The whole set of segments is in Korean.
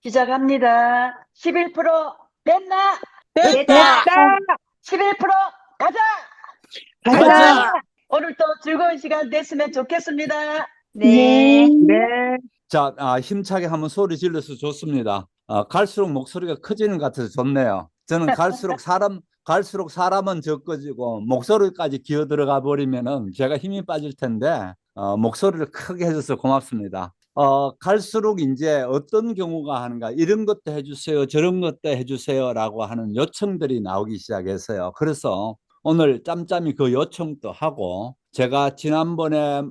시작합니다. 11% 됐나? 됐다. 됐다. 11% 가자. 가자. 가자. 오늘 또 즐거운 시간 됐으면 좋겠습니다. 네. 네. 자, 힘차게 한번 소리 질러서 좋습니다. 갈수록 목소리가 커지는 것 같아서 좋네요. 저는 갈수록 사람은 적어지고 목소리까지 기어 들어가 버리면은 제가 힘이 빠질 텐데, 목소리를 크게 해줘서 고맙습니다. 갈수록 이제 어떤 경우가 하는가, 이런 것도 해주세요, 저런 것도 해주세요라고 하는 요청들이 나오기 시작했어요. 그래서 오늘 짬짬이 그 요청도 하고, 제가 지난번에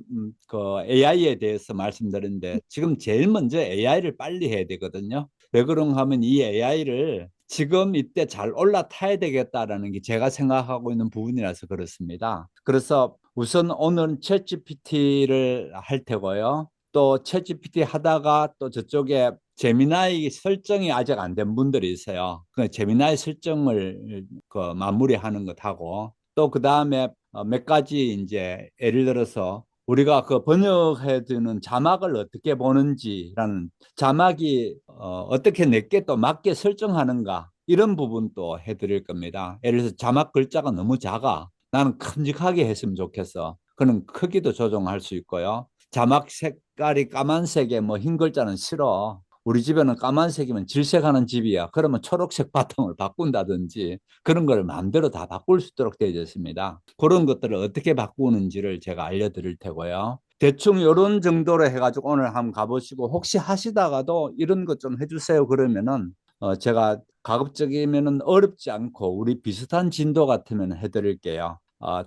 그 AI에 대해서 말씀드렸는데 지금 제일 먼저 AI를 빨리 해야 되거든요. 왜 그런가 하면 이 AI를 지금 이때 잘 올라타야 되겠다라는 게 제가 생각하고 있는 부분이라서 그렇습니다. 그래서 우선 오늘 챗GPT를 할 테고요. 또 챗GPT 하다가 또 저쪽에 제미나이 설정이 아직 안 된 분들이 있어요. 그 제미나이 설정을 그 마무리하는 것하고 또 그 다음에 몇 가지 이제 예를 들어서 우리가 그 번역해 주는 자막을 어떻게 보는지라는 자막이 어떻게 내게 또 맞게 설정하는가 이런 부분도 해드릴 겁니다. 예를 들어서 자막 글자가 너무 작아. 나는 큼직하게 했으면 좋겠어. 그는 크기도 조정할 수 있고요. 자막 색깔이 까만색에 뭐 흰 글자는 싫어. 우리 집에는 까만색이면 질색하는 집이야. 그러면 초록색 바탕을 바꾼다든지 그런 걸 마음대로 다 바꿀 수 있도록 되어 있습니다. 그런 것들을 어떻게 바꾸는지를 제가 알려드릴 테고요. 대충 이런 정도로 해가지고 오늘 한번 가보시고 혹시 하시다가도 이런 것 좀 해주세요 그러면은 제가 가급적이면은 어렵지 않고 우리 비슷한 진도 같으면 해드릴게요.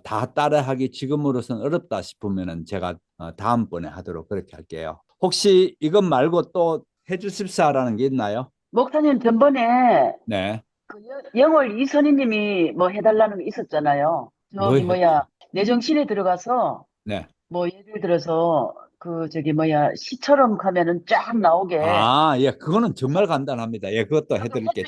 다 따라하기 지금으로선 어렵다 싶으면은 제가 다음번에 하도록 그렇게 할게요. 혹시 이것 말고 또 해주십사라는 게 있나요? 목사님 전번에 네. 그 영월 이선희님이 뭐 해달라는 거 있었잖아요. 뭐 저기 뭐야 내 정신에 들어가서 네. 뭐 예를 들어서 그 저기 뭐야 시처럼 가면은 쫙 나오게. 예, 그거는 정말 간단합니다. 예, 그것도 해드릴게요.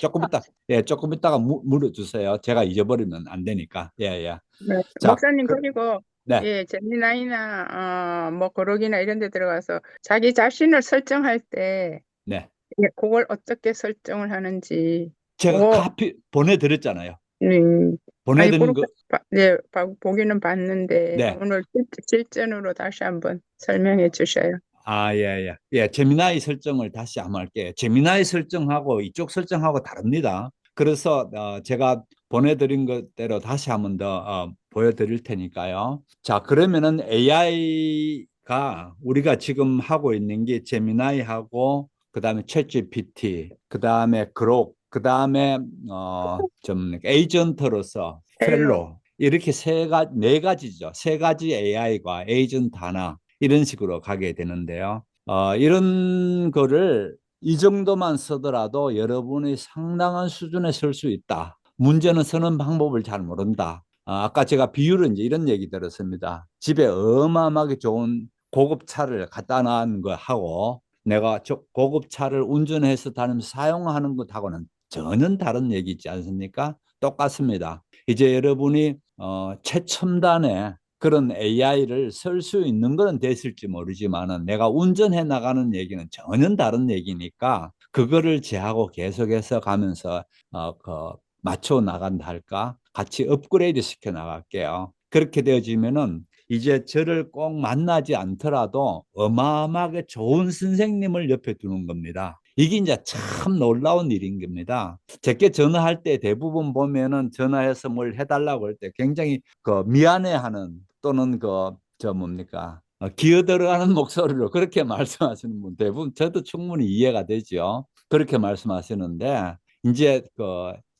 조금 이따가 물어주세요. 제가 잊어버리면 안 되니까. 예, 예. 네. 자, 목사님 그리고 네, 예, 제미나이나 뭐 거록이나 이런 데 들어가서 자기 자신을 설정할 때 네. 예, 그걸 어떻게 설정을 하는지 제가 그거 카피 보내드렸잖아요. 아니 보내드린 그렇게 거, 보기는 봤는데 네. 오늘 실전으로 다시 한번 설명해 주셔요. 예, 예. 예, 제미나이 설정을 다시 한번 할게요. 제미나이 설정하고 이쪽 설정하고 다릅니다. 그래서 제가 보내드린 것대로 다시 한번 더 보여드릴 테니까요. 자, 그러면은 AI가 우리가 지금 하고 있는 게 제미나이하고 그다음에 챗GPT, 그다음에 그록, 그다음에 좀 에이전트로서 헬로. 펠로 이렇게 네 가지죠. 세 가지 AI가 에이전트 하나 이런 식으로 가게 되는데요. 이런 거를 이 정도만 쓰더라도 여러분이 상당한 수준에 설 수 있다. 문제는 쓰는 방법을 잘 모른다. 아까 제가 비유를 이제 이런 얘기 들었습니다. 집에 어마어마하게 좋은 고급 차를 갖다 놔는 거 하고 내가 고급 차를 운전해서 다니면서 사용하는 것하고는 전혀 다른 얘기지 않습니까? 똑같습니다. 이제 여러분이 최첨단의 그런 AI를 쓸 수 있는 건 됐을지 모르지만은 내가 운전해 나가는 얘기는 전혀 다른 얘기니까 그거를 제하고 계속해서 가면서 맞춰 나간다 할까? 같이 업그레이드 시켜 나갈게요. 그렇게 되어지면은 이제 저를 꼭 만나지 않더라도 어마어마하게 좋은 선생님을 옆에 두는 겁니다. 이게 이제 참 놀라운 일인 겁니다. 제게 전화할 때 대부분 보면은 전화해서 뭘 해달라고 할 때 굉장히 그 미안해하는 또는 저 뭡니까 기어 들어가는 목소리로 그렇게 말씀하시는 분 대부분 저도 충분히 이해가 되죠. 그렇게 말씀하시는데 이제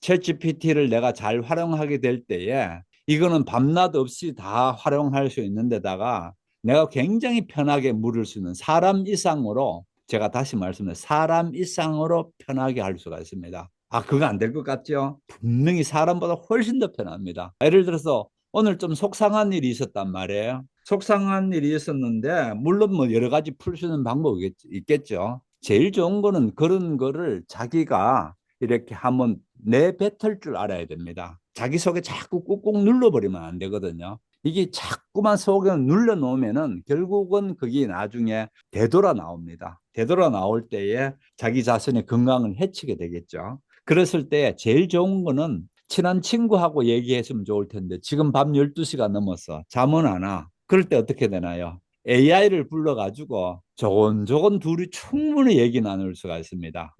챗GPT를 내가 잘 활용하게 될 때에 이거는 밤낮 없이 다 활용할 수 있는 데다가 내가 굉장히 편하게 물을 수 있는 사람 이상으로 제가 다시 말씀드려요. 사람 이상으로 편하게 할 수가 있습니다. 그거 안 될 것 같죠? 분명히 사람보다 훨씬 더 편합니다. 예를 들어서 오늘 좀 속상한 일이 있었단 말이에요. 속상한 일이 있었는데 물론 뭐 여러 가지 풀 수 있는 방법이 있겠죠. 제일 좋은 거는 그런 거를 자기가 이렇게 한번 내뱉을 줄 알아야 됩니다. 자기 속에 자꾸 꾹꾹 눌러버리면 안 되거든요. 이게 자꾸만 속에 눌러 놓으면은 결국은 그게 나중에 되돌아 나옵니다. 되돌아 나올 때에 자기 자신의 건강을 해치게 되겠죠. 그랬을 때 제일 좋은 거는 친한 친구하고 얘기했으면 좋을 텐데 지금 밤 12시가 넘었어. 잠은 안 와. 그럴 때 어떻게 되나요? AI를 불러가지고 조곤조곤 둘이 충분히 얘기 나눌 수가 있습니다.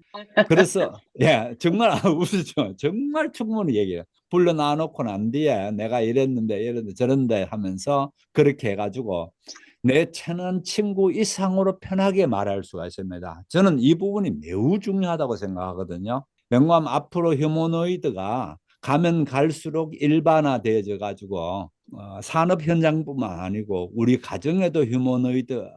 그래서 예 정말 웃으죠. 정말 충분히 얘기해요. 불러 놔놓고 난 뒤에 내가 이랬는데 이랬는데 저런데 하면서 그렇게 해가지고 내 친한 친구 이상으로 편하게 말할 수가 있습니다. 저는 이 부분이 매우 중요하다고 생각하거든요. 명감 앞으로 휴머노이드가 가면 갈수록 일반화되어져 가지고 산업 현장뿐만 아니고 우리 가정에도 휴머노이드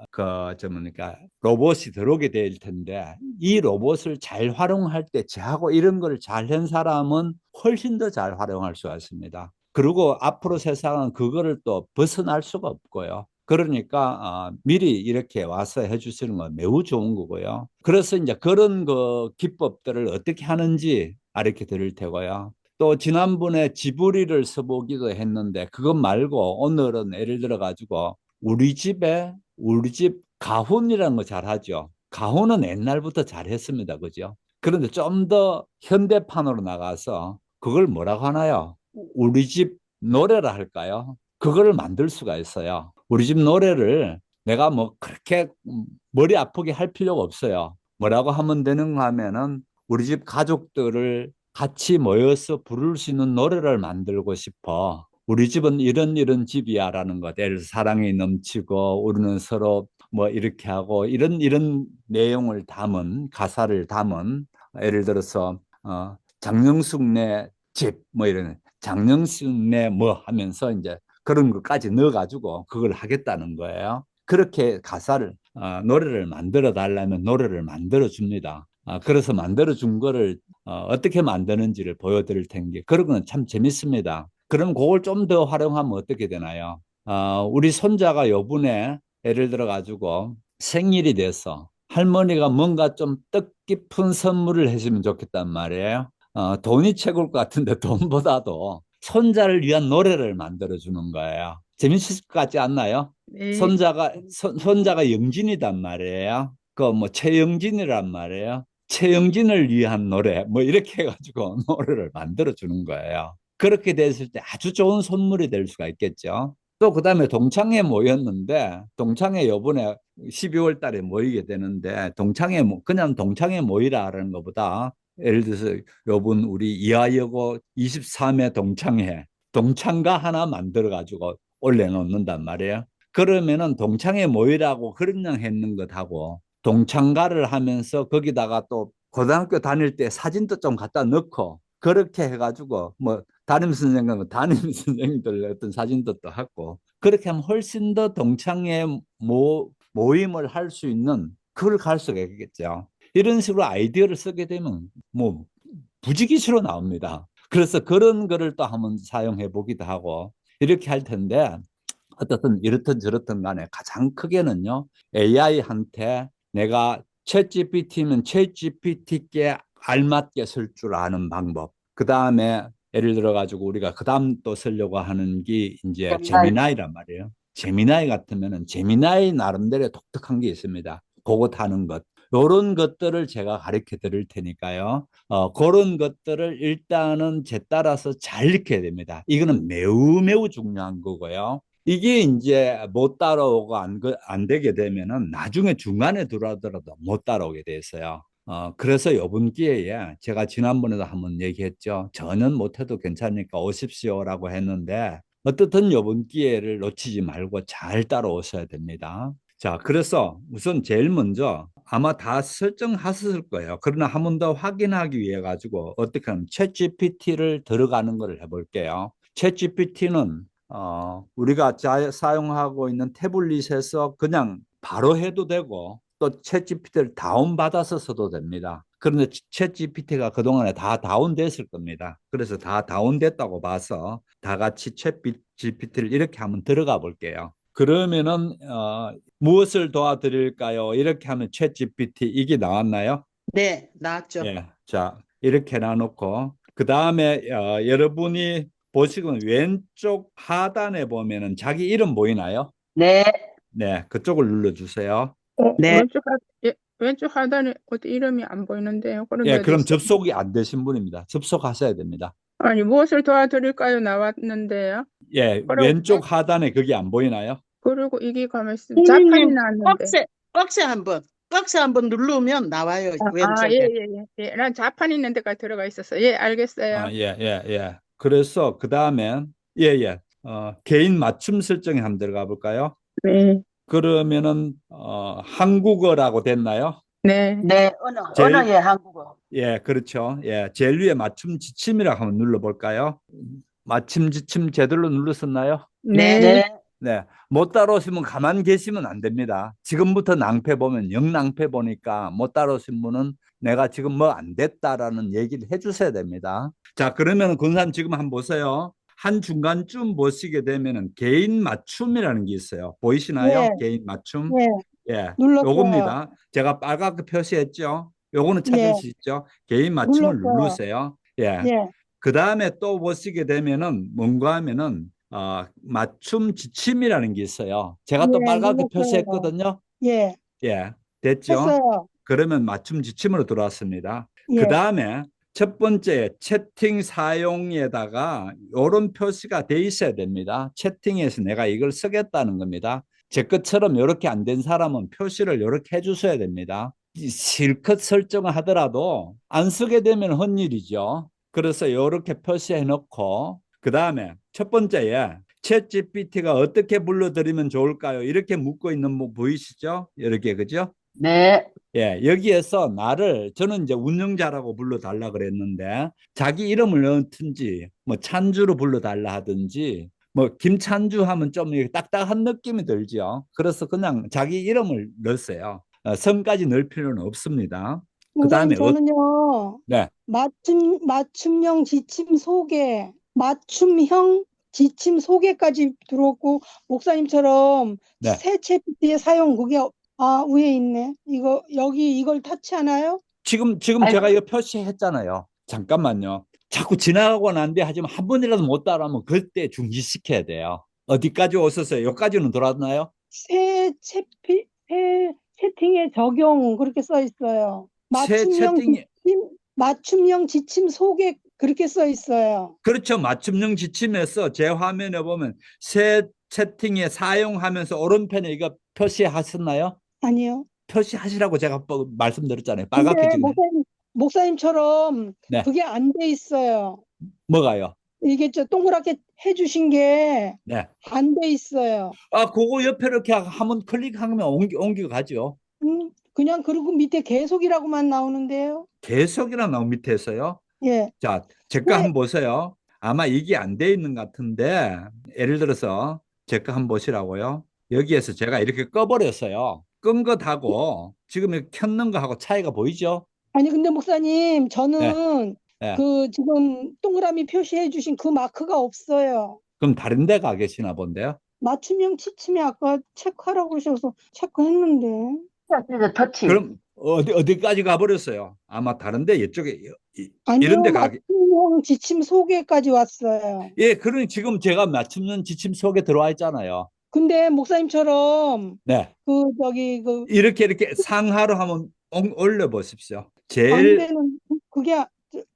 저 뭡니까 로봇이 들어오게 될 텐데 이 로봇을 잘 활용할 때 저하고 이런 걸 잘 한 사람은 훨씬 더 잘 활용할 수가 있습니다. 그리고 앞으로 세상은 그거를 또 벗어날 수가 없고요. 그러니까 미리 이렇게 와서 해주시는 건 매우 좋은 거고요. 그래서 이제 그런 그 기법들을 어떻게 하는지 가르쳐 드릴 테고요. 또 지난번에 지브리를 써보기도 했는데 그것 말고 오늘은 예를 들어 가지고 우리 집 가훈이라는 거 잘하죠. 가훈은 옛날부터 잘했습니다. 그죠? 그런데 좀 더 현대판으로 나가서 그걸 뭐라고 하나요? 우리 집 노래라 할까요? 그거를 만들 수가 있어요. 우리 집 노래를 내가 뭐 그렇게 머리 아프게 할 필요가 없어요. 뭐라고 하면 되는가 하면은 우리 집 가족들을 같이 모여서 부를 수 있는 노래를 만들고 싶어. 우리 집은 이런 집이야라는 것. 예를 들어서 사랑이 넘치고 우리는 서로 뭐 이렇게 하고 이런 내용을 담은 가사를 담은 예를 들어서 장영숙네 집 뭐 이런 장영숙네 뭐 하면서 이제 그런 것까지 넣어가지고 그걸 하겠다는 거예요. 그렇게 가사를 노래를 만들어 달라면 노래를 만들어 줍니다. 그래서 만들어 준 거를 어떻게 만드는지를 보여드릴 텐데 그런 건 참 재밌습니다. 그럼 그걸 좀 더 활용하면 어떻게 되나요? 우리 손자가 요번에 예를 들어 가지고 생일이 돼서 할머니가 뭔가 좀 뜻깊은 선물을 해주면 좋겠단 말이에요. 돈이 최고일 것 같은데 돈보다도 손자를 위한 노래를 만들어주는 거예요. 재밌을 것 같지 않나요? 네. 손자가 영진이단 말이에요. 그 뭐 최영진이란 말이에요. 최영진을 위한 노래 뭐 이렇게 해가지고 노래를 만들어주는 거예요. 그렇게 됐을 때 아주 좋은 선물이 될 수가 있겠죠. 또 그다음에 동창회 모였는데 동창회 요번에 12월 달에 모이게 되는데 그냥 동창회 모이라는 것보다 예를 들어서 요번 우리 이하여고 23회 동창가 하나 만들어 가지고 올려놓는단 말이에요. 그러면은 동창회 모이라고 그냥 했는 것하고 동창가를 하면서 거기다가 또 고등학교 다닐 때 사진도 좀 갖다 넣고 그렇게 해가지고 뭐 담임 선생님들 어떤 사진도 또 하고 그렇게 하면 훨씬 더 동창회 모임을 할 수 있는 그걸 갈 수가 있겠죠. 이런 식으로 아이디어를 쓰게 되면 뭐 부지기수로 나옵니다. 그래서 그런 거를 또 한번 사용해 보기도 하고 이렇게 할 텐데 어떻든 이렇든 저렇든 간에 가장 크게는요 AI한테 내가 챗GPT면 챗GPT께 알맞게 쓸 줄 아는 방법 그 다음에 예를 들어 가지고 우리가 그 다음 또 쓰려고 하는 게 이제 재미나이. 제미나이란 말이에요. 제미나이 같으면은 제미나이 나름대로 독특한 게 있습니다. 그거 타는 것 이런 것들을 제가 가르쳐 드릴 테니까요. 그런 것들을 일단은 제 따라서 잘 익혀야 됩니다. 이거는 매우 매우 중요한 거고요. 이게 이제 못 따라오고 안 되게 되면은 나중에 중간에 들어오더라도 못 따라오게 돼있어요. 그래서 이번 기회에 제가 지난번에도 한번 얘기했죠. 저는 못해도 괜찮으니까 오십시오라고 했는데 어떻든 이번 기회를 놓치지 말고 잘 따라오셔야 됩니다. 자, 그래서 우선 제일 먼저 아마 다 설정하셨을 거예요. 그러나 한 번 더 확인하기 위해 가지고 어떻게 하면 챗 GPT를 들어가는 거를 해볼게요. 챗 GPT는 우리가 사용하고 있는 태블릿에서 그냥 바로 해도 되고 또 챗 GPT를 다운받아서 써도 됩니다. 그런데 챗 GPT가 그동안에 다 다운됐을 겁니다. 그래서 다 다운됐다고 봐서 다 같이 챗 GPT를 이렇게 한번 들어가 볼게요. 그러면은 무엇을 도와드릴까요? 이렇게 하면 챗 GPT 이게 나왔나요? 네, 나왔죠. 예. 자, 이렇게 놔놓고 그 다음에 여러분이 보시면 왼쪽 하단에 보면은 자기 이름 보이나요? 네. 네, 그쪽을 눌러주세요. 네. 왼쪽 하단에 어디 이름이 안 보이는데요. 그런데 예, 어디 그럼 있어요? 접속이 안 되신 분입니다. 접속하셔야 됩니다. 아니, 무엇을 도와드릴까요? 나왔는데요. 예, 그리고, 왼쪽 하단에 그게 안 보이나요? 그리고 이게 가면 자판이 선생님, 나왔는데. 박스 한번 누르면 나와요, 예, 왼쪽에. 예. 예, 난 자판 있는 데가 들어가 있었어요. 예, 알겠어요. 아, 예. 그래서 그 다음에 개인 맞춤 설정에 한번 들어가 볼까요? 네, 그러면은 한국어라고 됐나요? 네. 네. 언어의 한국어. 예, 그렇죠. 예, 제일 위에 맞춤 지침이라고 한번 눌러볼까요? 맞춤 지침 제대로 눌렀었나요? 네. 네. 네, 못 따라오시면 가만 계시면 안 됩니다. 지금부터 낭패 보면 영낭패 보니까 못 따라오신 분은 내가 지금 뭐 안 됐다라는 얘기를 해주셔야 됩니다. 자, 그러면 권사님 지금 한번 보세요. 한 중간쯤 보시게 되면은 개인 맞춤이라는 게 있어요. 보이시나요? 네. 개인 맞춤. 네, 예, 눌렀어요. 요겁니다. 제가 빨갛게 표시했죠. 요거는 찾을 네. 수 있죠. 개인 맞춤을 눌렀어요. 누르세요. 예. 예, 그 다음에 또 보시게 되면은 뭔가 하면은 맞춤 지침이라는 게 있어요. 제가 또 예, 빨갛게 눌렀어요. 표시했거든요. 예, 예, 됐죠? 했어요. 그러면 맞춤 지침으로 들어왔습니다. 예, 그 다음에 첫 번째 채팅 사용에다가 이런 표시가 돼 있어야 됩니다. 채팅에서 내가 이걸 쓰겠다는 겁니다. 제 것처럼 이렇게 안 된 사람은 표시를 이렇게 해주셔야 됩니다. 실컷 설정을 하더라도 안 쓰게 되면 헛일이죠. 그래서 이렇게 표시해 놓고 그 다음에 첫 번째에 챗 GPT가 어떻게 불러드리면 좋을까요? 이렇게 묻고 있는 거 보이시죠? 이렇게 그죠? 네. 예, 여기에서 저는 이제 운영자라고 불러달라 그랬는데 자기 이름을 넣든지 뭐 찬주로 불러달라 하든지 뭐 김찬주 하면 좀 이렇게 딱딱한 느낌이 들죠. 그래서 그냥 자기 이름을 넣었어요. 성까지 넣을 필요는 없습니다. 그 다음에 목사님 저는요, 네. 맞춤형 지침 소개, 맞춤형 지침 소개까지 들어왔고, 목사님처럼 네. 새 챗GPT의 사용, 그게, 위에 있네. 이걸 터치하나요? 지금 아이고. 제가 이거 표시했잖아요. 잠깐만요. 자꾸 지나가고 난 뒤에 하지만 한 번이라도 못 따라하면 그때 중지시켜야 돼요. 어디까지 오셨어요? 여기까지는 돌았나요? 새 채팅의 적용, 그렇게 써 있어요. 새 채팅이 맞춤형 지침 소개, 그렇게 써 있어요. 그렇죠. 맞춤형 지침에서 제 화면에 보면 새 채팅에 사용하면서 오른편에 이거 표시하셨나요? 아니요. 표시하시라고 제가 말씀드렸잖아요. 근데 빨갛게 지금. 목사님처럼 네. 그게 안 돼 있어요. 뭐가요? 이게 동그랗게 해주신 게 네. 안 돼 있어요. 그거 옆에 이렇게 한번 클릭하면 옮겨 가죠. 그냥 그리고 밑에 계속이라고만 나오는데요. 계속이라 나온 밑에서요. 예. 자, 제 거 한번 보세요. 아마 이게 안 돼 있는 것 같은데 예를 들어서 제 거 한번 보시라고요. 여기에서 제가 이렇게 꺼버렸어요. 끈 것하고 지금 이렇게 켰는 거하고 차이가 보이죠? 아니 근데 목사님 저는 네. 그 지금 동그라미 표시해 주신 그 마크가 없어요. 그럼 다른 데 가 계시나 본데요? 맞춤형 지침에 아까 체크하라고 하셔서 체크했는데. 터치. 그럼 어디까지 가버렸어요? 아마 다른데 이쪽에 아니요, 이런 데 맞춤형 지침 소개까지 왔어요. 예, 그러니 지금 제가 맞춤형 지침 속에 들어와 있잖아요. 근데 목사님처럼 네. 이렇게 상하로 한번 올려 보십시오. 안 제일 되는 그게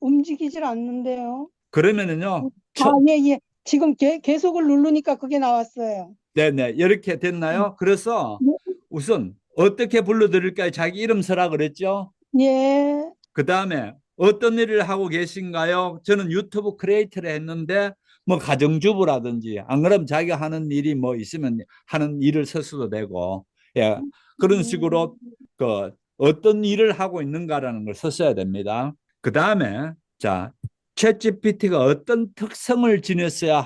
움직이질 않는데요. 그러면은요. 예. 지금 계속을 누르니까 그게 나왔어요. 네네, 이렇게 됐나요? 그래서 네. 우선 어떻게 불러드릴까요? 자기 이름 써라 그랬죠? 예. 그 다음에 어떤 일을 하고 계신가요? 저는 유튜브 크리에이터를 했는데 뭐 가정주부라든지 안 그러면 자기가 하는 일이 뭐 있으면 하는 일을 써도 되고 예, 그런 식으로 그 어떤 일을 하고 있는가라는 걸 썼어야 됩니다. 그 다음에 자 챗GPT가 어떤 특성을 지녔어야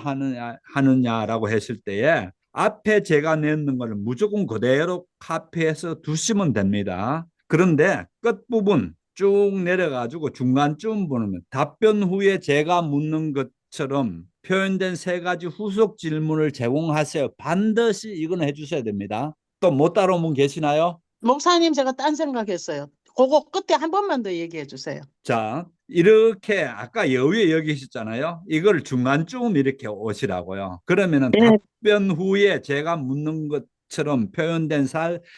하느냐라고 했을 때에 앞에 제가 냈는 걸 무조건 그대로 카피해서 두시면 됩니다. 그런데 끝부분 쭉 내려가지고 중간쯤 보면 답변 후에 제가 묻는 것처럼 표현된 3가지 후속 질문을 제공하세요. 반드시 이건 해주셔야 됩니다. 또 못 따라오는 분 계시나요? 목사님, 제가 딴 생각했어요. 그거 끝에 한 번만 더 얘기해 주세요. 자, 이렇게 아까 여기에 여기 있었잖아요. 이걸 중간쯤 이렇게 오시라고요. 그러면은 네. 답변 후에 제가 묻는 것처럼 표현된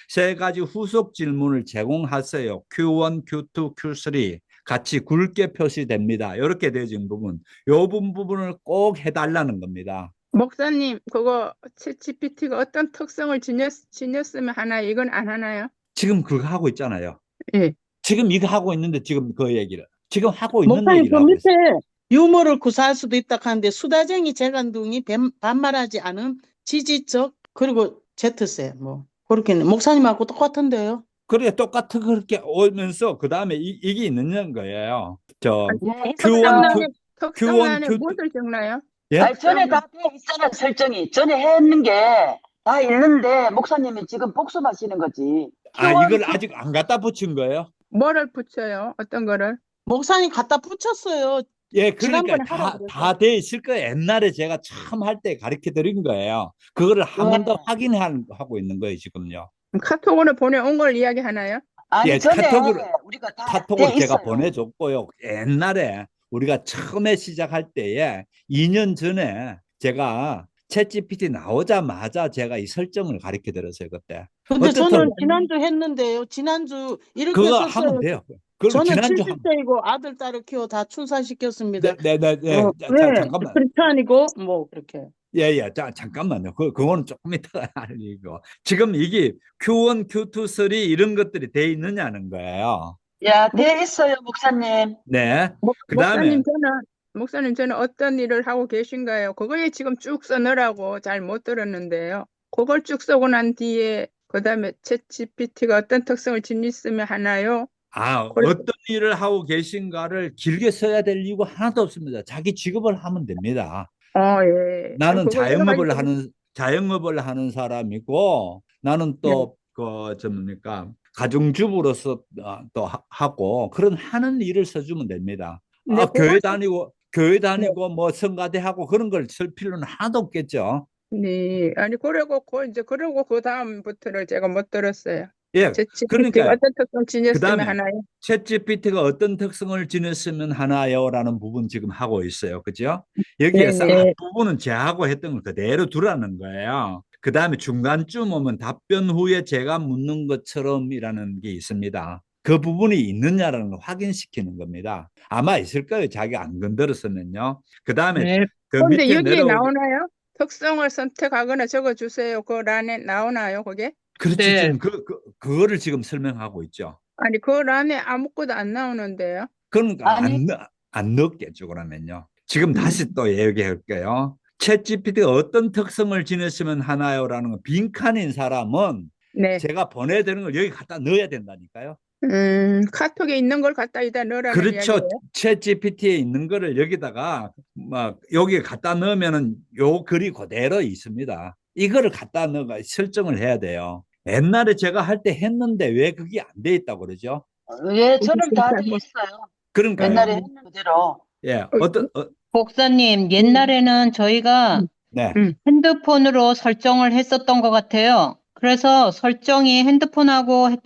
세 가지 후속 질문을 제공하세요. Q1, Q2, Q3 같이 굵게 표시됩니다. 이렇게 되어진 부분, 요 부분을 꼭 해달라는 겁니다. 목사님, 그거 챗GPT가 어떤 특성을 지녔으면 하나요? 이건 안 하나요? 지금 그거 하고 있잖아요. 예. 지금 이거 하고 있는데 지금 그 얘기를 지금 하고 있는 목사님 얘기를 그 하고 있어요. 밑에 유머를 구사할 수도 있다 하는데 수다쟁이 재간둥이 반말하지 않은 지지적 그리고 Z세 뭐 그렇게는 목사님하고 똑같은데요. 그래 똑같은 그렇게 오면서 그 다음에 이게 있는 거예요. 저 예, Q1, 있었어요. 특성란에 Q2 무엇을 적나요? 예? 아니, 전에 다 돼 있잖아, 설정이. 전에 했는 게 다 있는데, 목사님이 지금 복습하시는 거지. 아 Q1, 이걸 아직 안 갖다 붙인 거예요? 뭐를 붙여요? 어떤 거를? 목사님 갖다 붙였어요. 예, 그러니까 지난번에 하라고 그랬어요. 다 돼 있을 거예요. 옛날에 제가 처음 할 때 가르쳐 드린 거예요. 그거를 한 번 더 네. 확인하고 있는 거예요, 지금요. 카톡으로 보내온 걸 이야기하나요? 아니, 예, 전에 카톡으로 우리가 다 카톡으로 돼 제가 있어요. 보내줬고요. 옛날에 우리가 처음에 시작할 때에 2년 전에 제가 챗GPT 나오자마자 제가 이 설정을 가르쳐 드렸어요, 그때. 근데 어쨌든 저는 지난주 했는데요. 지난주 이렇게 그거 썼어요. 하면 돼요. 그걸 저는 지난주 하면 70세이고 아들 딸을 키워 다 출산시켰습니다. 네. 네, 잠깐만. 크리스찬이고 뭐 그렇게. 예. 잠깐만요. 그거는 조금 이따가 알리고. 지금 이게 Q1, Q2, 3 이런 것들이 돼 있느냐는 거예요. 야, 돼 있어요, 목사님. 네. 그다음에 목사님, 저는 어떤 일을 하고 계신가요? 그거에 지금 쭉 써놓으라고 잘 못 들었는데요. 그걸 쭉 써고 난 뒤에, 그 다음에 챗GPT가 어떤 특성을 지녔으면 하나요? 어떤 일을 하고 계신가를 길게 써야 될 이유가 하나도 없습니다. 자기 직업을 하면 됩니다. 예. 나는 그거 여러 가지 자영업을 하는 사람이고, 나는 또, 뭡니까, 가정주부로서 또 하고, 그런 하는 일을 써주면 됩니다. 네, 교회 다니고, 뭐, 성가대 하고, 그런 걸 쓸 필요는 하나도 없겠죠. 네, 아니, 그러고 그 다음부터를 제가 못 들었어요. 예, 챗GPT가 그러니까, 어떤 특성 지녔으면 그다음에 하나요? 챗GPT가 어떤 특성을 지녔으면 하나요라는 부분 지금 하고 있어요. 그죠? 여기에서 네네. 앞부분은 제하고 했던 걸 그대로 두라는 거예요. 그 다음에 중간쯤 오면 답변 후에 제가 묻는 것처럼이라는 게 있습니다. 그 부분이 있느냐라는 걸 확인시키는 겁니다. 아마 있을 거예요. 자기가 안 건드렸으면요. 그 다음에 네. 그 그런데 밑에 여기에 내려오게. 나오나요? 특성을 선택하거나 적어주세요. 그 란에 나오나요, 그게? 그렇지. 네. 지금 그거를 지금 설명하고 있죠. 아니, 그 란에 아무것도 안 나오는데요. 그러니까 아니. 안 넣겠죠, 그러면요. 지금 다시 또 얘기할게요. 챗GPT가 어떤 특성을 지녔으면 하나요라는 거 빈칸인 사람은 네. 제가 보내드리는 걸 여기 갖다 넣어야 된다니까요. 카톡에 있는 걸 갖다 여기다 넣으라는 그렇죠. 이야기예요. 챗GPT에 있는 거를 여기다가 막 여기 갖다 넣으면은 요 글이 그대로 있습니다. 이거를 갖다 넣어가 설정을 해야 돼요. 옛날에 제가 할 때 했는데 왜 그게 안 돼 있다고 그러죠? 예, 저는 다 돼 있어요. 그러니까요. 옛날에 했는 그대로. 예, 목사님, 옛날에는 저희가 네. 핸드폰으로 설정을 했었던 것 같아요. 그래서 설정이 핸드폰하고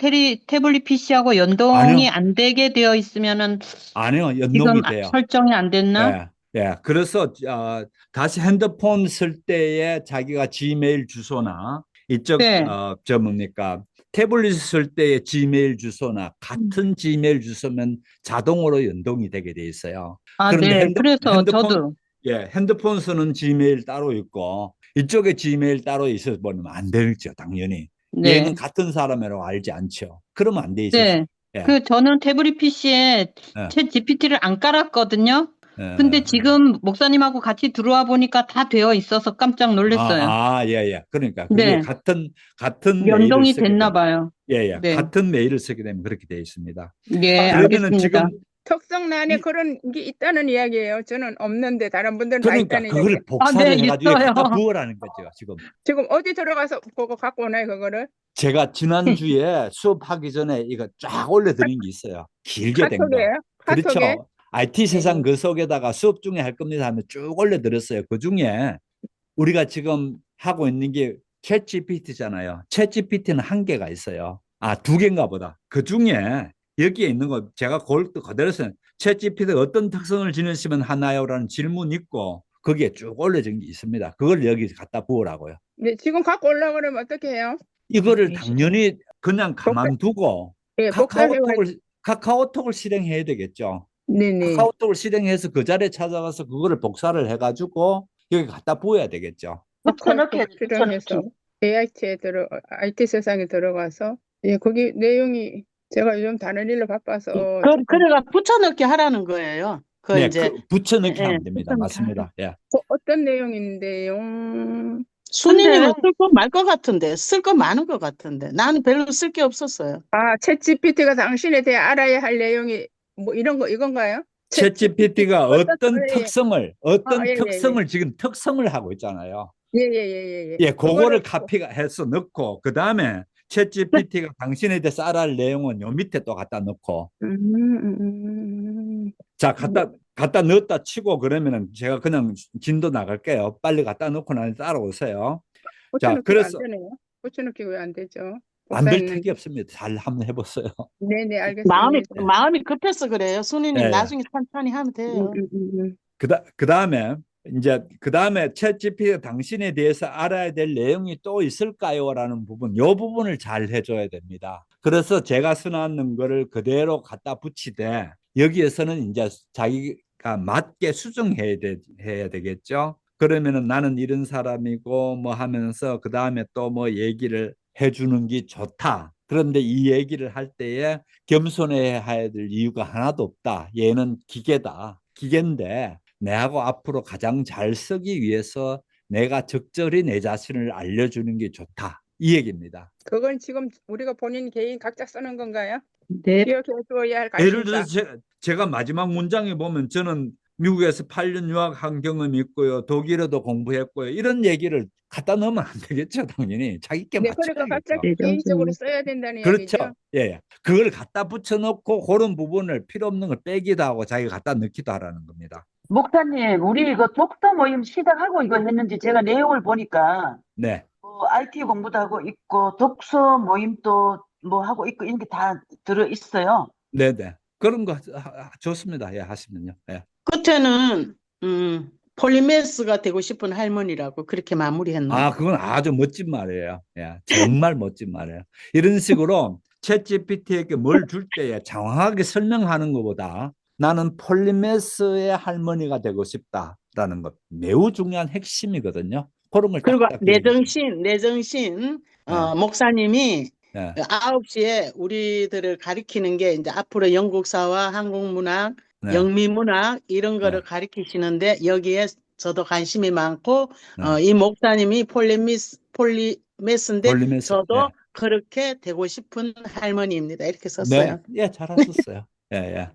태블릿 PC하고 연동이 아니요. 안 되게 되어 있으면은 아니요, 지금 연동이 돼요. 설정이 안 됐나? 예. 그래서 다시 핸드폰 쓸 때에 자기가 지메일 주소나 이쪽 네. 뭡니까 태블릿 쓸 때의 지메일 주소나 같은 지메일 주소면 자동으로 연동이 되게 돼 있어요. 아, 그런데 네. 그래서 저도 핸드폰 쓰는 지메일 따로 있고 이쪽에 지메일 따로 있어 버리면 안 되죠, 당연히. 네. 얘는 같은 사람이라고 알지 않죠. 그러면 안 돼 있어요. 네. 예. 저는 태블릿 PC에 예. 챗 GPT를 안 깔았거든요. 예. 근데 지금 목사님하고 같이 들어와 보니까 다 되어 있어서 깜짝 놀랐어요. 예. 그러니까 그게 네. 같은 연동이 메일을 쓰게 됐나 되면, 봐요. 예. 네. 같은 메일을 쓰게 되면 그렇게 되어 있습니다. 예, 그러면은 알겠습니다. 지금 특성란에 그런 게 있다는 이야기예요. 저는 없는데 다른 분들은 다 그러니까 있다는 그걸 이야기예요. 복사를 네, 해가지고 있어요. 갖다 부으라는 거죠. 지금 어디 들어가서 그거 갖고 오나요, 그거를? 제가 지난주에 수업하기 전에 이거 쫙 올려드린 게 있어요. 길게 된 거. 카톡이에요? 카톡에? 그렇죠. IT 세상 그 속에다가 수업 중에 할 겁니다 하면 쭉 올려드렸어요. 그 중에 우리가 지금 하고 있는 게 챗GPT잖아요. 챗GPT는 한 개가 있어요. 두 개인가 보다. 그 중에 여기에 있는 거 제가 그대로 써요. 챗GPT가 어떤 특성을 지니시면 하나요라는 질문이 있고 거기에 쭉 올려진 게 있습니다. 그걸 여기 갖다 부으라고요. 네, 지금 갖고 올라 그러면 어떻게 해요? 이거를 당연히 그냥 복사, 가만두고 예, 복사해와야, 카카오톡을 실행해야 되겠죠. 네네. 카카오톡을 실행해서 그 자리에 찾아가서 그거를 복사를 해가지고 여기 갖다 부어야 되겠죠. 붙여넣기, 실행해서 IT 세상에 들어가서, 예, 거기 내용이 제가 요즘 다른 일로 바빠서 조금 그래가 붙여넣기 하라는 거예요. 그 네, 이제 붙여넣기 예, 하면 됩니다. 붙여넣기 맞습니다. 예. 어떤 내용인데요? 순이님은 근데- 쓸 거 말 것 같은데, 쓸 거 많은 것 같은데. 나는 별로 쓸 게 없었어요. 아, 챗GPT가 당신에 대해 알아야 할 내용이 뭐 이런 거 이건가요? 챗GPT가 어떤 예, 예. 어떤 예, 예, 특성을 지금 특성을 하고 있잖아요. 예. 예, 그거를 그거를 카피가 해서 넣고 그 다음에 챗GPT가 당신에 대해서 알아야 할 내용은 요 밑에 또 갖다 넣고 자 갖다 넣었다 치고 그러면은 제가 그냥 진도 나갈게요. 빨리 갖다 넣고 나서 따라오세요. 자, 붙여넣기가 그래서 안 되네요. 붙여넣기 왜 안 되죠? 안 될 복사했는데. 택이 없습니다. 잘 한번 해보세요. 네네, 알겠습니다. 마음이 급해서 그래요. 순이님 예, 예. 나중에 천천히 하면 돼요. 그다음에 챗GPT가 당신에 대해서 알아야 될 내용이 또 있을까요? 라는 부분, 요 부분을 잘 해줘야 됩니다. 그래서 제가 써놨는 거를 그대로 갖다 붙이되 여기에서는 이제 자기가 맞게 해야 되겠죠. 그러면은 나는 이런 사람이고 뭐 하면서 그 다음에 또 뭐 얘기를 해주는 게 좋다. 그런데 이 얘기를 할 때에 겸손해야 될 이유가 하나도 없다. 얘는 기계다. 기계인데 내하고 앞으로 가장 잘 쓰기 위해서 내가 적절히 내 자신을 알려주는 게 좋다. 이 얘기입니다. 그건 지금 우리가 본인 개인 각자 쓰는 건가요? 네. 기억해 두어야 할 예를 가치다. 들어서 제가 마지막 문장에 보면 저는 미국에서 8년 유학한 경험이 있고요. 독일어도 공부했고요. 이런 얘기를 갖다 넣으면 안 되겠죠. 당연히 자기께 네, 그러니까 각자 맞춰야겠죠. 개인적으로 써야 된다는 얘기죠. 그렇죠. 예. 그걸 갖다 붙여놓고 그런 부분을 필요 없는 걸 빼기도 하고 자기가 갖다 넣기도 하라는 겁니다. 목사님, 우리 이거 독서 모임 시작하고 이거 했는지 제가 내용을 보니까 네. IT 공부도 하고 있고 독서 모임도 뭐 하고 있고 이런 게 다 들어 있어요. 네네. 그런 거 좋습니다. 예, 하시면요. 예. 끝에는 폴리메스가 되고 싶은 할머니라고 그렇게 마무리했나? 아, 그건 아주 멋진 말이에요. 예, 정말 멋진 말이에요. 이런 식으로 챗GPT에게 뭘 줄 때에 정확하게 설명하는 것보다 나는 폴리메스의 할머니가 되고 싶다라는 것 매우 중요한 핵심이거든요. 그런 걸 그리고 딱딱 기억해주세요. 내정신 네. 목사님이 네. 9시에 우리들을 가리키는 게 이제 앞으로 영국사와 한국문학, 네. 영미문학 이런 거를 네. 가리키시는데 여기에 저도 관심이 많고 네. 이 목사님이 폴리메스인데 폴리메스. 저도 네. 그렇게 되고 싶은 할머니입니다. 이렇게 썼어요. 네, 예, 잘하셨어요. 예.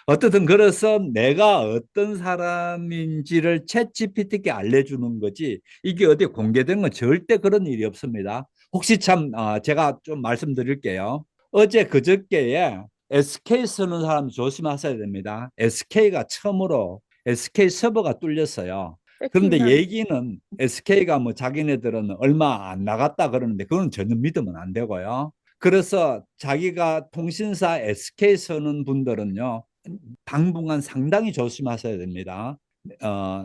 어쨌든 그래서 내가 어떤 사람인지를 챗GPT께 알려주는 거지 이게 어디 공개된 건 절대 그런 일이 없습니다. 혹시 제가 좀 말씀드릴게요. 어제 그저께에 SK 쓰는 사람 조심하셔야 됩니다. SK가 처음으로 SK 서버가 뚫렸어요. 그런데 해킹만. 얘기는 SK가 뭐 자기네들은 얼마 안 나갔다 그러는데 그건 전혀 믿으면 안 되고요. 그래서 자기가 통신사 SK 쓰는 분들은요, 당분간 상당히 조심하셔야 됩니다.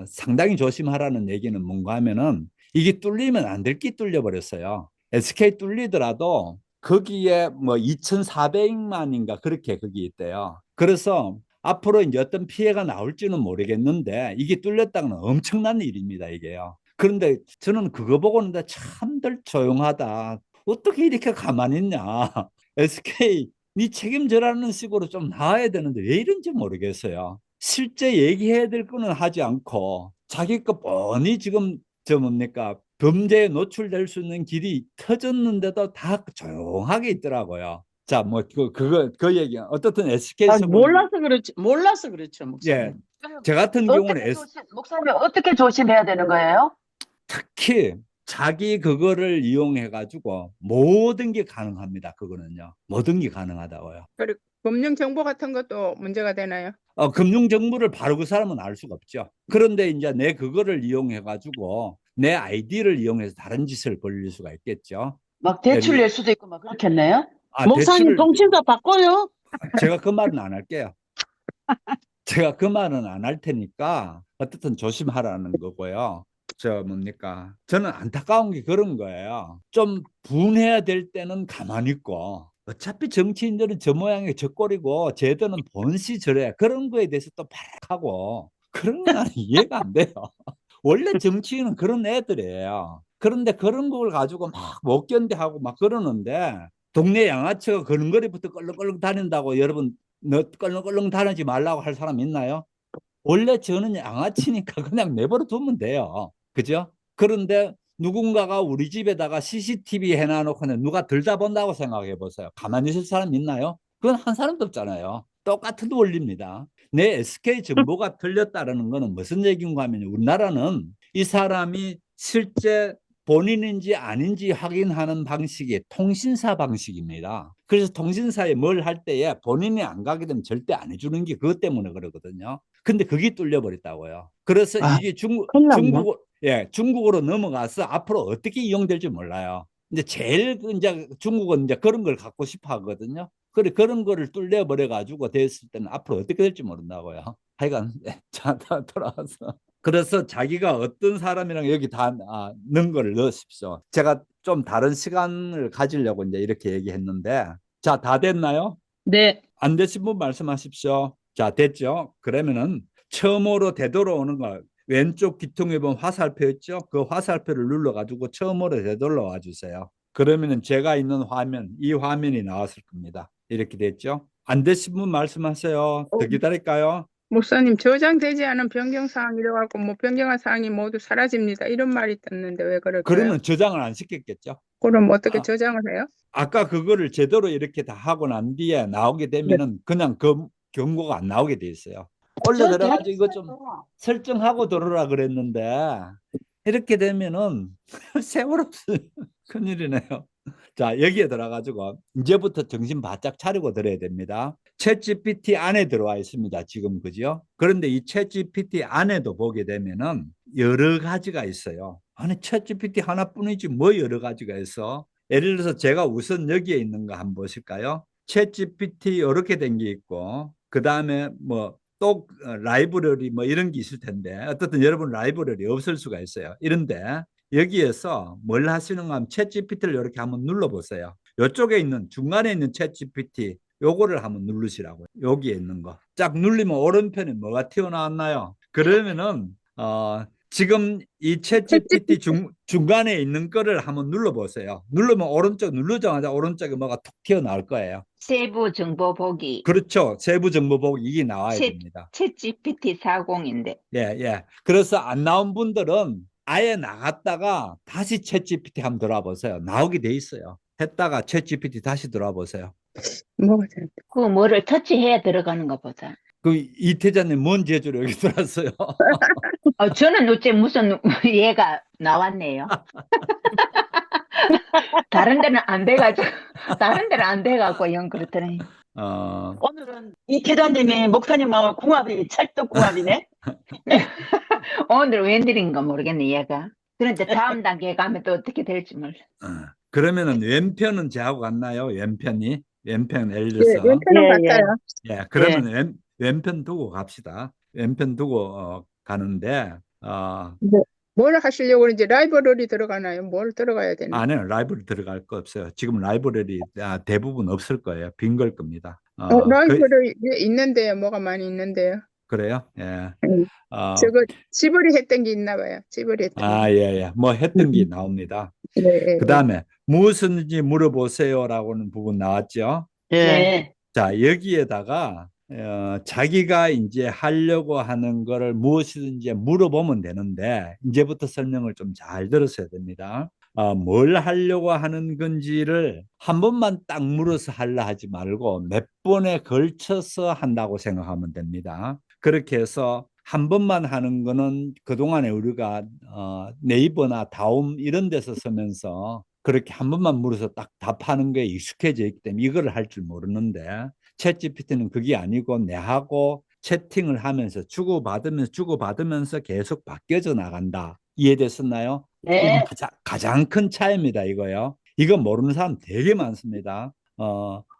상당히 조심하라는 얘기는 뭔가 하면은 이게 뚫리면 안 될 게 뚫려버렸어요. SK 뚫리더라도 거기에 뭐 2,400만인가 그렇게 거기 있대요. 그래서 앞으로 이제 어떤 피해가 나올지는 모르겠는데 이게 뚫렸다는 건 엄청난 일입니다, 이게요. 그런데 저는 그거 보고는 참들 조용하다. 어떻게 이렇게 가만히 있냐. SK, 네 책임져라는 식으로 좀 나와야 되는데 왜 이런지 모르겠어요. 실제 얘기해야 될 거는 하지 않고 자기 거 뻔히 지금 뭡니까 범죄에 노출될 수 있는 길이 터졌는데도 다 조용하게 있더라고요. 자, 뭐 그 얘기 어떻든 SK에서 몰라서 그렇죠, 목사님. 예, 저 같은 경우는 목사님 어떻게 조심해야 되는 거예요? 특히 자기 그거를 이용해 가지고 모든 게 가능합니다. 그거는요. 모든 게 가능하다고요. 그리고 금융 정보 같은 것도 문제가 되나요? 금융 정보를 바로 그 사람은 알 수가 없죠. 그런데 이제 내 그거를 이용해 가지고 내 아이디를 이용해서 다른 짓을 벌일 수가 있겠죠. 막 대출 낼 수도 있고 막 그렇겠네요? 목사님 통신사 바꿔요? 제가 그 말은 안 할게요. 제가 그 말은 안 할 테니까 어쨌든 조심하라는 거고요. 저 뭡니까? 저는 안타까운 게 그런 거예요. 좀 분해야 될 때는 가만히 있고 어차피 정치인들은 저 모양이 저 꼴이고 쟤들은 본시 저래. 그런 거에 대해서 또 발악하고 그런 건 나는 이해가 안 돼요. 원래 정치인은 그런 애들이에요. 그런데 그런 걸 가지고 막 못 견뎌하고 막 그러는데 동네 양아치가 걸음걸이부터 껄렁껄렁 다닌다고 여러분 너 껄렁껄렁 다니지 말라고 할 사람 있나요? 원래 저는 양아치니까 그냥 내버려 두면 돼요. 그죠? 그런데 누군가가 우리 집에다가 CCTV 해놔놓고 누가 들다본다고 생각해 보세요. 가만히 있을 사람 있나요? 그건 한 사람도 없잖아요. 똑같은 원리입니다. 내 SK 정보가 틀렸다는 거는 무슨 얘기인가 하면 우리나라는 이 사람이 실제 본인인지 아닌지 확인하는 방식이 통신사 방식입니다. 그래서 통신사에 뭘 할 때에 본인이 안 가게 되면 절대 안 해주는 게 그것 때문에 그러거든요. 근데 그게 뚫려 버렸다고요. 그래서 아, 이게 큰일 났네. 중국으로 넘어가서 앞으로 어떻게 이용될지 몰라요. 이제 제일 이제 중국은 이제 그런 걸 갖고 싶어 하거든요. 그래 그런 거를 뚫려 버려 가지고 됐을 때는 앞으로 어떻게 될지 모른다고요. 하여간 자 돌아와서 그래서 자기가 어떤 사람이랑 여기 다 넣은 걸 넣으십시오. 제가 좀 다른 시간을 가지려고 이제 이렇게 얘기했는데 자, 다 됐나요? 네. 안 되신 분 말씀하십시오. 자, 됐죠? 그러면은 처음으로 되돌아오는 거 왼쪽 귀퉁이에 보면 화살표 있죠? 그 화살표를 눌러가지고 처음으로 되돌아와 주세요. 그러면은 제가 있는 화면, 이 화면이 나왔을 겁니다. 이렇게 됐죠? 안 되신 분 말씀하세요. 더 기다릴까요? 목사님, 저장되지 않은 변경 사항 이래갖고 뭐 변경한 사항이 모두 사라집니다. 이런 말이 떴는데 왜 그럴까요? 그러면 저장을 안 시켰겠죠? 그럼 어떻게 아, 저장을 해요? 아까 그거를 제대로 이렇게 다 하고 난 뒤에 나오게 되면은 그냥 그 경고가 안 나오게 돼 있어요. 올려 들어가지고 이거 좀 설정하고 들어오라 그랬는데 이렇게 되면은 세월 없어요. 큰일이네요. 자, 여기에 들어가지고 이제부터 정신 바짝 차리고 들어야 됩니다. 챗GPT 안에 들어와 있습니다. 지금 그죠? 그런데 이 챗GPT 안에도 보게 되면은 여러 가지가 있어요. 아니 챗GPT 하나뿐이지 뭐 여러 가지가 있어. 예를 들어서 제가 우선 여기에 있는 거 한번 보실까요? 챗GPT 이렇게 된 게 있고 그 다음에 뭐 또 라이브러리 뭐 이런 게 있을 텐데 어떻든 여러분 라이브러리 없을 수가 있어요. 이런데 여기에서 뭘 하시는가 하면 챗GPT를 이렇게 한번 눌러보세요. 이쪽에 있는 중간에 있는 챗GPT 요거를 한번 누르시라고요. 여기에 있는 거. 쫙 눌리면 오른편에 뭐가 튀어나왔나요? 그러면은 지금 이 챗GPT 중간에 있는 거를 한번 눌러보세요. 누르면 오른쪽 누르자마자 오른쪽에 뭐가 툭 튀어나올 거예요. 세부 정보 보기. 그렇죠. 세부 정보 보기 이게 나와야 챗 됩니다. GPT 40인데. 예, 예. 그래서 안 나온 분들은 아예 나갔다가 다시 챗GPT 한번 들어와 보세요. 나오게 돼 있어요. 했다가 챗GPT 다시 들어와 보세요. 뭐가 잘 그 뭐를 터치해야 들어가는 것보다. 그 이태자님 뭔 재주로 여기 들어왔어요? 저는 어째 무슨 얘가 나왔네요. 다른 데는 안 돼가지고, 다른 데는 안 돼가고, 영 그렇더니. 오늘은 이태자님이 목사님하고 궁합이 찰떡궁합이네. 오늘 웬일인가 모르겠네, 얘가. 그런데 다음 단계에 가면 또 어떻게 될지 몰라. 그러면은 왼편은 저하고 같나요? 왼편이? 왼편 예를 네, 들어서. 왼편은 예, 같아요. 예, 그러면 왼편 두고 갑시다. 왼편 두고 가는데 뭘 하시려고 그러는지 라이브러리 들어가나요? 뭘 들어가야 되나요? 안에 라이브러리 들어갈 거 없어요. 지금 라이브러리 대부분 없을 거예요. 빈 걸 겁니다. 라이브러리 있는데요. 뭐가 많이 있는데요. 그래요? 예. 저거 지브리 했던 게 있나 봐요. 지브리 했던 게. 예, 예. 뭐 했던 게 나옵니다. 네, 그 다음에 무엇인지 물어보세요라고는 부분 나왔죠. 예. 네. 자, 여기에다가 자기가 이제 하려고 하는 거를 무엇이든지 물어보면 되는데 이제부터 설명을 좀 잘 들으셔야 됩니다. 뭘 하려고 하는 건지를 한 번만 딱 물어서 하려 하지 말고 몇 번에 걸쳐서 한다고 생각하면 됩니다. 그렇게 해서 한 번만 하는 거는 그동안에 우리가 네이버나 다음 이런 데서 쓰면서 그렇게 한 번만 물어서 딱 답하는 거에 익숙해져 있기 때문에 이거를 할 줄 모르는데 챗GPT는 그게 아니고 내하고 채팅을 하면서 주고받으면서 계속 바뀌어져 나간다. 이해됐었나요? 네. 가장 큰 차이입니다, 이거요. 이거 모르는 사람 되게 많습니다.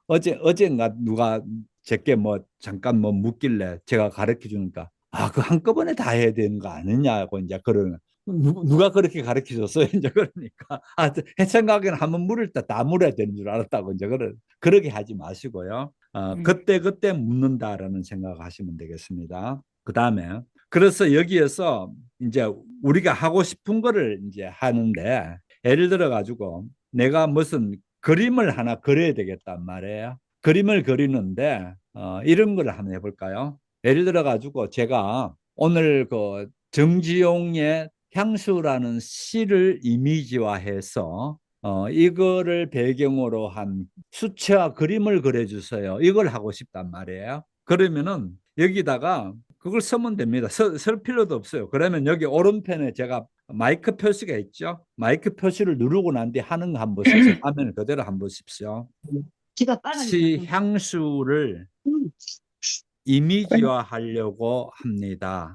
어젠가 누가 제게 뭐 잠깐 뭐 묻길래 제가 가르쳐 주니까 그 한꺼번에 다 해야 되는 거 아니냐고 이제 그러는 누가 그렇게 가르쳐 줬어요? 이제 그러니까 제 생각에는 한번 물을 때 다 물어야 되는 줄 알았다고 이제 그러게 하지 마시고요. 그때 묻는다라는 생각하시면 되겠습니다. 그다음에 그래서 여기에서 이제 우리가 하고 싶은 거를 이제 하는데 예를 들어 가지고 내가 무슨 그림을 하나 그려야 되겠단 말이에요. 그림을 그리는데 이런 걸 한번 해볼까요? 예를 들어 가지고 제가 오늘 그 정지용의 향수라는 시를 이미지화해서 이거를 배경으로 한 수채화 그림을 그려주세요. 이걸 하고 싶단 말이에요. 그러면은 여기다가 그걸 쓰면 됩니다. 쓸 필요도 없어요. 그러면 여기 오른편에 제가 마이크 표시가 있죠. 마이크 표시를 누르고 난 뒤에 하는 거 한번 보십시오. 화면을 그대로 한번 보십시오. 지가 빠르니까. 시 향수를 이미지화하려고 합니다.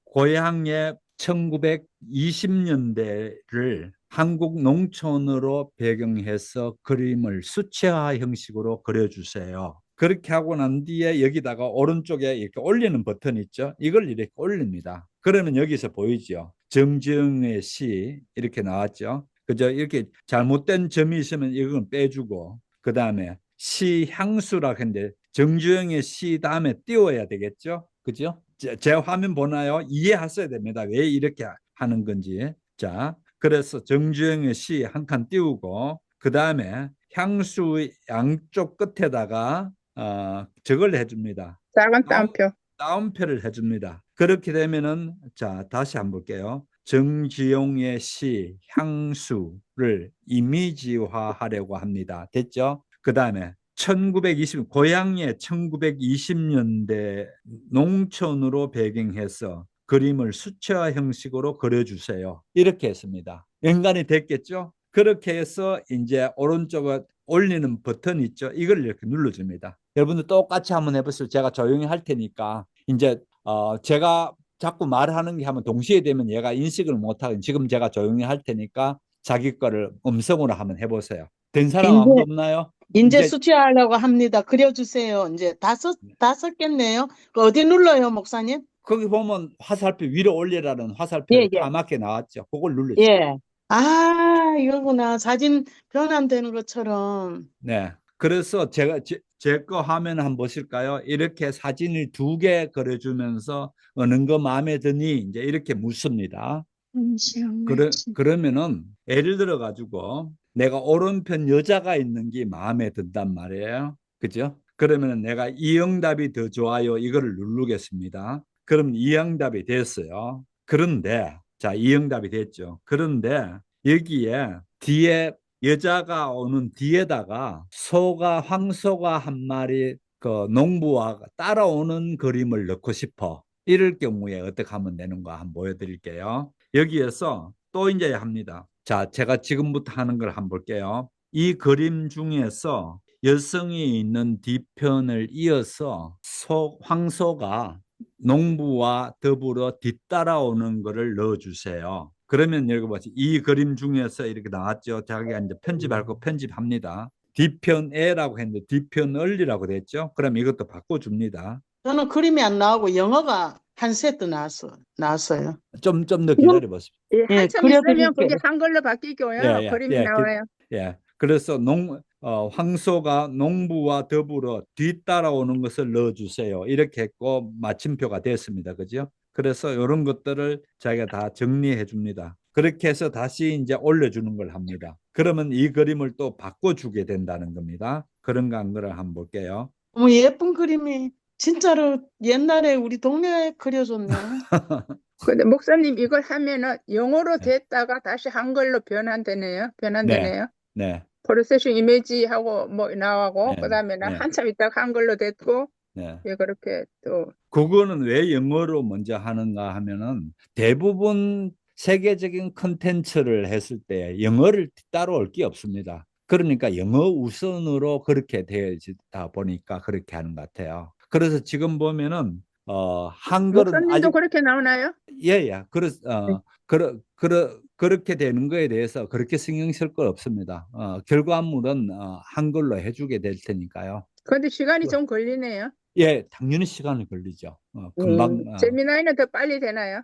고향의 1920년대를 한국 농촌으로 배경해서 그림을 수채화 형식으로 그려주세요. 그렇게 하고 난 뒤에 여기다가 오른쪽에 이렇게 올리는 버튼 있죠? 이걸 이렇게 올립니다. 그러면 여기서 보이죠? 정지영의 시 이렇게 나왔죠? 그죠? 이렇게 잘못된 점이 있으면 이건 빼주고 그 다음에 시 향수라고 했는데 정주영의 시 다음에 띄워야 되겠죠? 그죠? 제 화면 보나요? 이해하셔야 됩니다. 왜 이렇게 하는 건지. 자, 그래서 정주영의 시 한 칸 띄우고 그 다음에 향수 양쪽 끝에다가 저걸 해줍니다. 작은 따옴표. 따옴표를 해줍니다. 그렇게 되면은 자 다시 한번 볼게요. 정지용의 시 향수를 이미지화하려고 합니다. 됐죠? 그 다음에 1920 고향의 1920년대 농촌으로 배경해서 그림을 수채화 형식으로 그려주세요. 이렇게 했습니다. 연관이 됐겠죠? 그렇게 해서 이제 오른쪽에 올리는 버튼 있죠? 이걸 이렇게 눌러줍니다. 여러분들 똑같이 한번 해보세요. 제가 조용히 할 테니까 이제 제가 자꾸 말하는 게 하면 동시에 되면 얘가 인식을 못하고 지금 제가 조용히 할 테니까 자기 거를 음성으로 한번 해보세요. 된 사람 아무도 없나요? 이제 수치하려고 합니다. 그려주세요. 이제 다 썼겠네요. 어디 눌러요, 목사님? 거기 보면 화살표 위로 올리라는 화살표 예, 예. 까맣게 나왔죠. 그걸 눌러주세요. 예. 이거구나. 사진 변환되는 것처럼. 네. 그래서 제가 제 거 화면 한번 보실까요? 이렇게 사진을 2개 그려주면서 어느 거 마음에 드니 이제 이렇게 묻습니다. 그러면은 예를 들어 가지고 내가 오른편 여자가 있는 게 마음에 든단 말이에요. 그죠? 그러면 내가 이 응답이 더 좋아요. 이거를 누르겠습니다. 그럼 이 응답이 됐어요. 그런데 자, 이 응답이 됐죠. 그런데 여기에 뒤에 여자가 오는 뒤에다가 황소가 한 마리 그 농부와 따라오는 그림을 넣고 싶어. 이럴 경우에 어떻게 하면 되는가 한번 보여드릴게요. 여기에서 또 이제 합니다. 자, 제가 지금부터 하는 걸 한번 볼게요. 이 그림 중에서 여성이 있는 뒤편을 이어서 황소가 농부와 더불어 뒤따라오는 것을 넣어주세요. 그러면 여기 보세요. 이 그림 중에서 이렇게 나왔죠. 자기가 이제 편집할 거 편집합니다. 뒤편에라고 했는데 뒤편을이라고 됐죠. 그럼 이것도 바꿔줍니다. 저는 그림이 안 나오고 영어가 한 세트 나왔어요. 좀 더 기다려보십시오. 예, 한참 그려드릴게요. 있으면 그게 한글로 바뀌고요. 그림이 나와요. 그래서 황소가 농부와 더불어 뒤따라오는 것을 넣어주세요. 이렇게 했고 마침표가 됐습니다. 그죠? 그래서 이런 것들을 자기가 다 정리해 줍니다. 그렇게 해서 다시 이제 올려주는 걸 합니다. 그러면 이 그림을 또 바꿔주게 된다는 겁니다. 그런가 안 그런가 한번 볼게요. 예쁜 그림이 진짜로 옛날에 우리 동네에 그려줬네. 근데 목사님 이걸 하면은 영어로 됐다가 다시 한글로 변환되네요. 네. 프로세싱 이미지하고 뭐 나오고 네, 그다음에는 네. 한참 있다가 한글로 됐고 네. 예, 그렇게 또 그거는 왜 영어로 먼저 하는가 하면은 대부분 세계적인 컨텐츠를 했을 때 영어를 따라올 게 없습니다. 그러니까 영어 우선으로 그렇게 되어지다 보니까 그렇게 하는 것 같아요. 그래서 지금 보면은 한글은 목사님도 아직 그렇게 나오나요? 예. 그렇게 되는 거에 대해서 그렇게 신경 쓸 거 없습니다. 결과물은 한글로 해주게 될 테니까요. 그런데 시간이 좀 걸리네요. 예, 당연히 시간이 걸리죠. 금방, 세미나에는 더 빨리 되나요?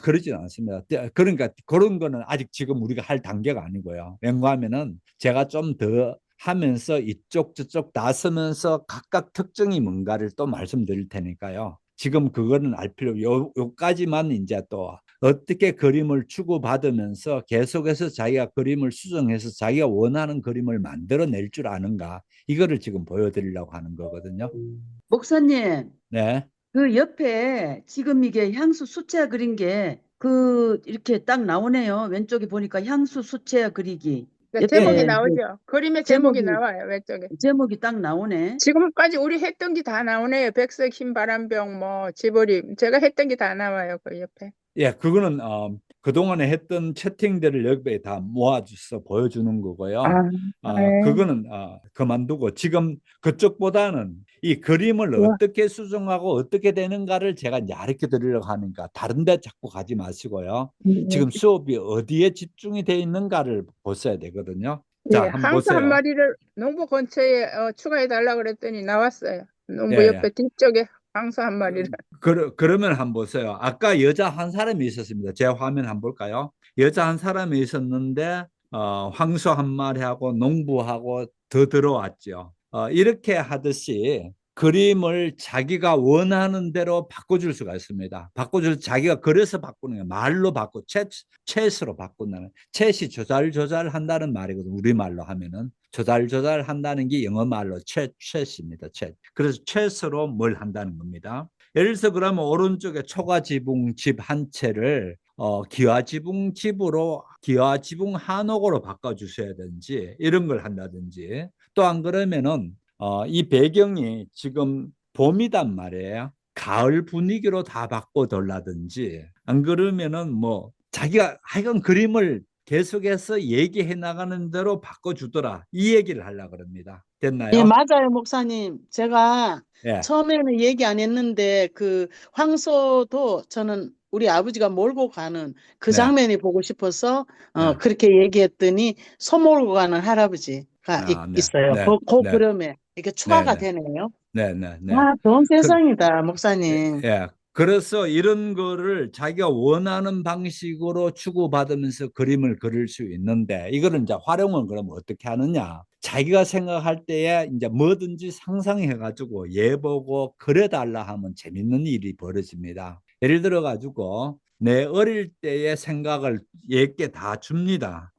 그러진 않습니다. 그러니까 그런 거는 아직 지금 우리가 할 단계가 아니고요. 왜냐하면은 제가 좀 더 하면서 이쪽 저쪽 나서면서 각각 특징이 뭔가를 또 말씀드릴 테니까요. 지금 그거는 알 필요, 요까지만 이제 또 어떻게 그림을 주고받으면서 계속해서 자기가 그림을 수정해서 자기가 원하는 그림을 만들어낼 줄 아는가, 이거를 지금 보여드리려고 하는 거거든요. 목사님, 네. 그 옆에 지금 이게 향수 수채화 그린 게 이렇게 딱 나오네요. 왼쪽에 보니까 향수 수채화 그리기. 네, 옆에 제목이 그 나오죠. 그림의 제목이 제목이 나와요, 왼쪽에. 제목이 딱 나오네. 지금까지 우리 했던 게 다 나오네요. 백석, 흰 바람병, 뭐, 지버림. 제가 했던 게 다 나와요, 그 옆에. 예, 그거는 그동안에 했던 채팅들을 여기에 다 모아줘서 보여주는 거고요. 네. 그거는 그만두고 지금 그쪽보다는 이 그림을 우와. 어떻게 수정하고 어떻게 되는가를 제가 이제 가르쳐 드리려고 하니까 다른 데 자꾸 가지 마시고요. 지금 수업이 어디에 집중이 돼 있는가를 보셔야 되거든요. 자, 예, 한번 항수 한 보세요. 마리를 농부 근처에 추가해 달라 그랬더니 나왔어요. 농부 예, 옆에 뒤쪽에 항수 한 마리를. 그러면 한번 보세요. 아까 여자 한 사람이 있었습니다. 제 화면 한번 볼까요? 여자 한 사람이 있었는데 황소 한 마리하고 농부하고 더 들어왔죠. 이렇게 하듯이 그림을 자기가 원하는 대로 바꿔줄 수가 있습니다. 자기가 그려서 바꾸는 게 말로 바꾸, 챗으로 바꾼다는, 챗이 조잘한다는 말이거든요. 우리말로 하면은 조잘한다는 게 영어말로 챗입니다. 챗. 그래서 챗으로 뭘 한다는 겁니다. 예를 들어서 그러면 오른쪽에 초가지붕집 한 채를 기와지붕집으로, 기와지붕 한옥으로 바꿔주셔야 되는지 이런 걸 한다든지, 또 안 그러면은 이 배경이 지금 봄이단 말이에요. 가을 분위기로 다 바꿔달라든지, 안 그러면은 뭐 자기가 하여간 그림을 계속해서 얘기해 나가는 대로 바꿔주더라, 이 얘기를 하려고 합니다. 예, 됐나요? 맞아요, 목사님. 제가 예. 처음에는 얘기 안 했는데 그 황소도 저는 우리 아버지가 몰고 가는 그 네. 장면이 보고 싶어서 네. 그렇게 얘기했더니 소 몰고 가는 할아버지가 네. 있어요. 네. 그 네. 그림에 이렇게 추가가 네. 되네요. 네. 네. 좋은 그, 세상이다, 목사님. 예. 그래서 이런 거를 자기가 원하는 방식으로 주고받으면서 그림을 그릴 수 있는데, 이거를 이제 활용을 그러면 어떻게 하느냐? 자기가 생각할 때에 이제 뭐든지 상상해 가지고 얘 보고 그려달라 하면 재밌는 일이 벌어집니다. 예를 들어 가지고 내 어릴 때의 생각을 얘께 다 줍니다.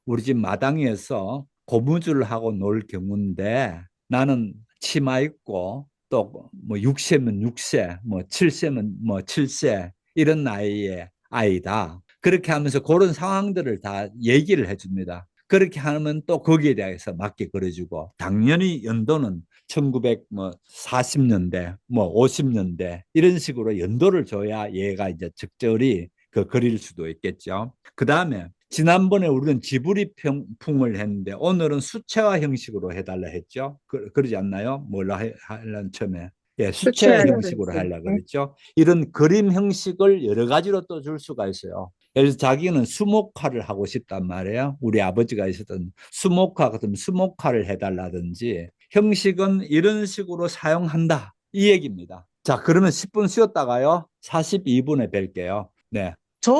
우리 집 마당에서 고무줄 하고 놀 경우인데, 나는 치마 입고 또 뭐 6세면 6세, 뭐 7세면 뭐 7세, 이런 나이의 아이다. 그렇게 하면서 그런 상황들을 다 얘기를 해줍니다. 그렇게 하면 또 거기에 대해서 맞게 그려주고, 당연히 연도는 1940년대, 뭐 50년대 이런 식으로 연도를 줘야 얘가 이제 적절히 그릴 수도 있겠죠. 그 다음에 지난번에 우리는 지브리 풍을 했는데 오늘은 수채화 형식으로 해달라 했죠. 그러지 않나요? 뭘로 하려는 처음에. 예, 수채화 수채화로 형식으로 그랬어요. 하려고 그랬죠. 이런 그림 형식을 여러 가지로 또 줄 수가 있어요. 예를 들어서 자기는 수목화를 하고 싶단 말이에요. 우리 아버지가 있었던 수목화 같은 수목화를 해달라든지, 형식은 이런 식으로 사용한다, 이 얘기입니다. 자, 그러면 10분 쉬었다가요 42분에 뵐게요. 네. 저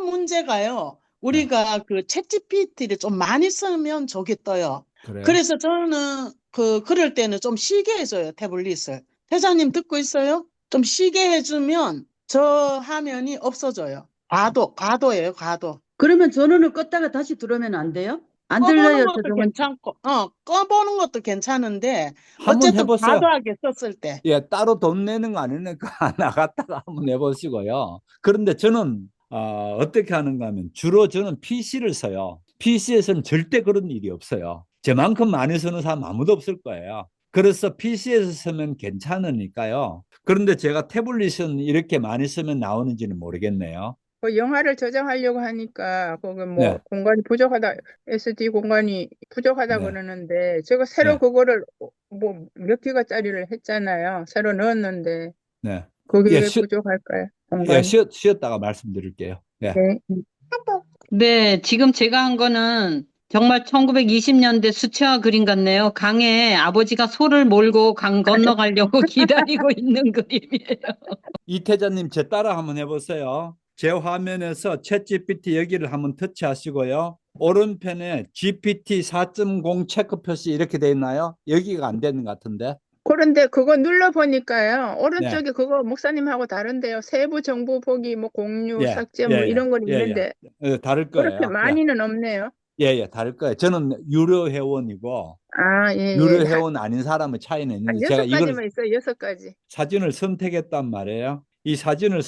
문제가요. 우리가 그 챗GPT를 좀 많이 쓰면 저게 떠요. 그래요? 그래서 저는 그럴 때는 좀 쉬게 해줘요, 태블릿을. 회장님 듣고 있어요? 좀 쉬게 해주면 저 화면이 없어져요. 과도예요, 과도. 그러면 전원을 껐다가 다시 들어오면 안 돼요? 안 꺼보는 들려요, 것도 저쪽은. 괜찮고, 꺼보는 것도 괜찮은데, 한번 어쨌든 해보세요. 과도하게 썼을 때. 예, 따로 돈 내는 거 아니니까 나갔다가 한번 해보시고요. 그런데 저는 어떻게 하는가 하면 주로 저는 PC를 써요. PC에서는 절대 그런 일이 없어요. 제만큼 많이 쓰는 사람 아무도 없을 거예요. 그래서 PC에서 쓰면 괜찮으니까요. 그런데 제가 태블릿은 이렇게 많이 쓰면 나오는지는 모르겠네요. 그 영화를 저장하려고 하니까 거기 뭐 네. 공간이 부족하다, SD 공간이 부족하다 네. 그러는데 제가 새로 네. 그거를 뭐 몇 기가짜리를 했잖아요. 새로 넣었는데 네. 그게 예, 왜 부족할까요? 예, 공간이? 쉬었다가 말씀드릴게요. 예. 네. 네, 지금 제가 한 거는 정말 1920년대 수채화 그림 같네요. 강에 아버지가 소를 몰고 강 건너가려고 기다리고 있는 그림이에요. 이태자님 제 따라 한번 해보세요. 제 화면에서 챗GPT 여기를 한번 터치하시고요. 오른편에 GPT 4.0 체크 표시 이렇게 돼 있나요? 여기가 안 되는 것 같은데. 그런데 그거 눌러보니까요. 네. 오른쪽에 그거 목사님하고 다른데요. 세부 정보 보기, 뭐 공유, 예, 삭제 뭐 예, 이런 건 예, 예. 있는데 다를 그렇게 거예요. 많이는 없네요. 예, 다를 거예요. 저는 유료 회원이고 아, 예, 유료 예. 회원 아닌 사람의 차이는 한 있는데 제가 여섯 이걸 가지만 있어요. 6가지. 사진을 선택했단 말이에요. 이 사진을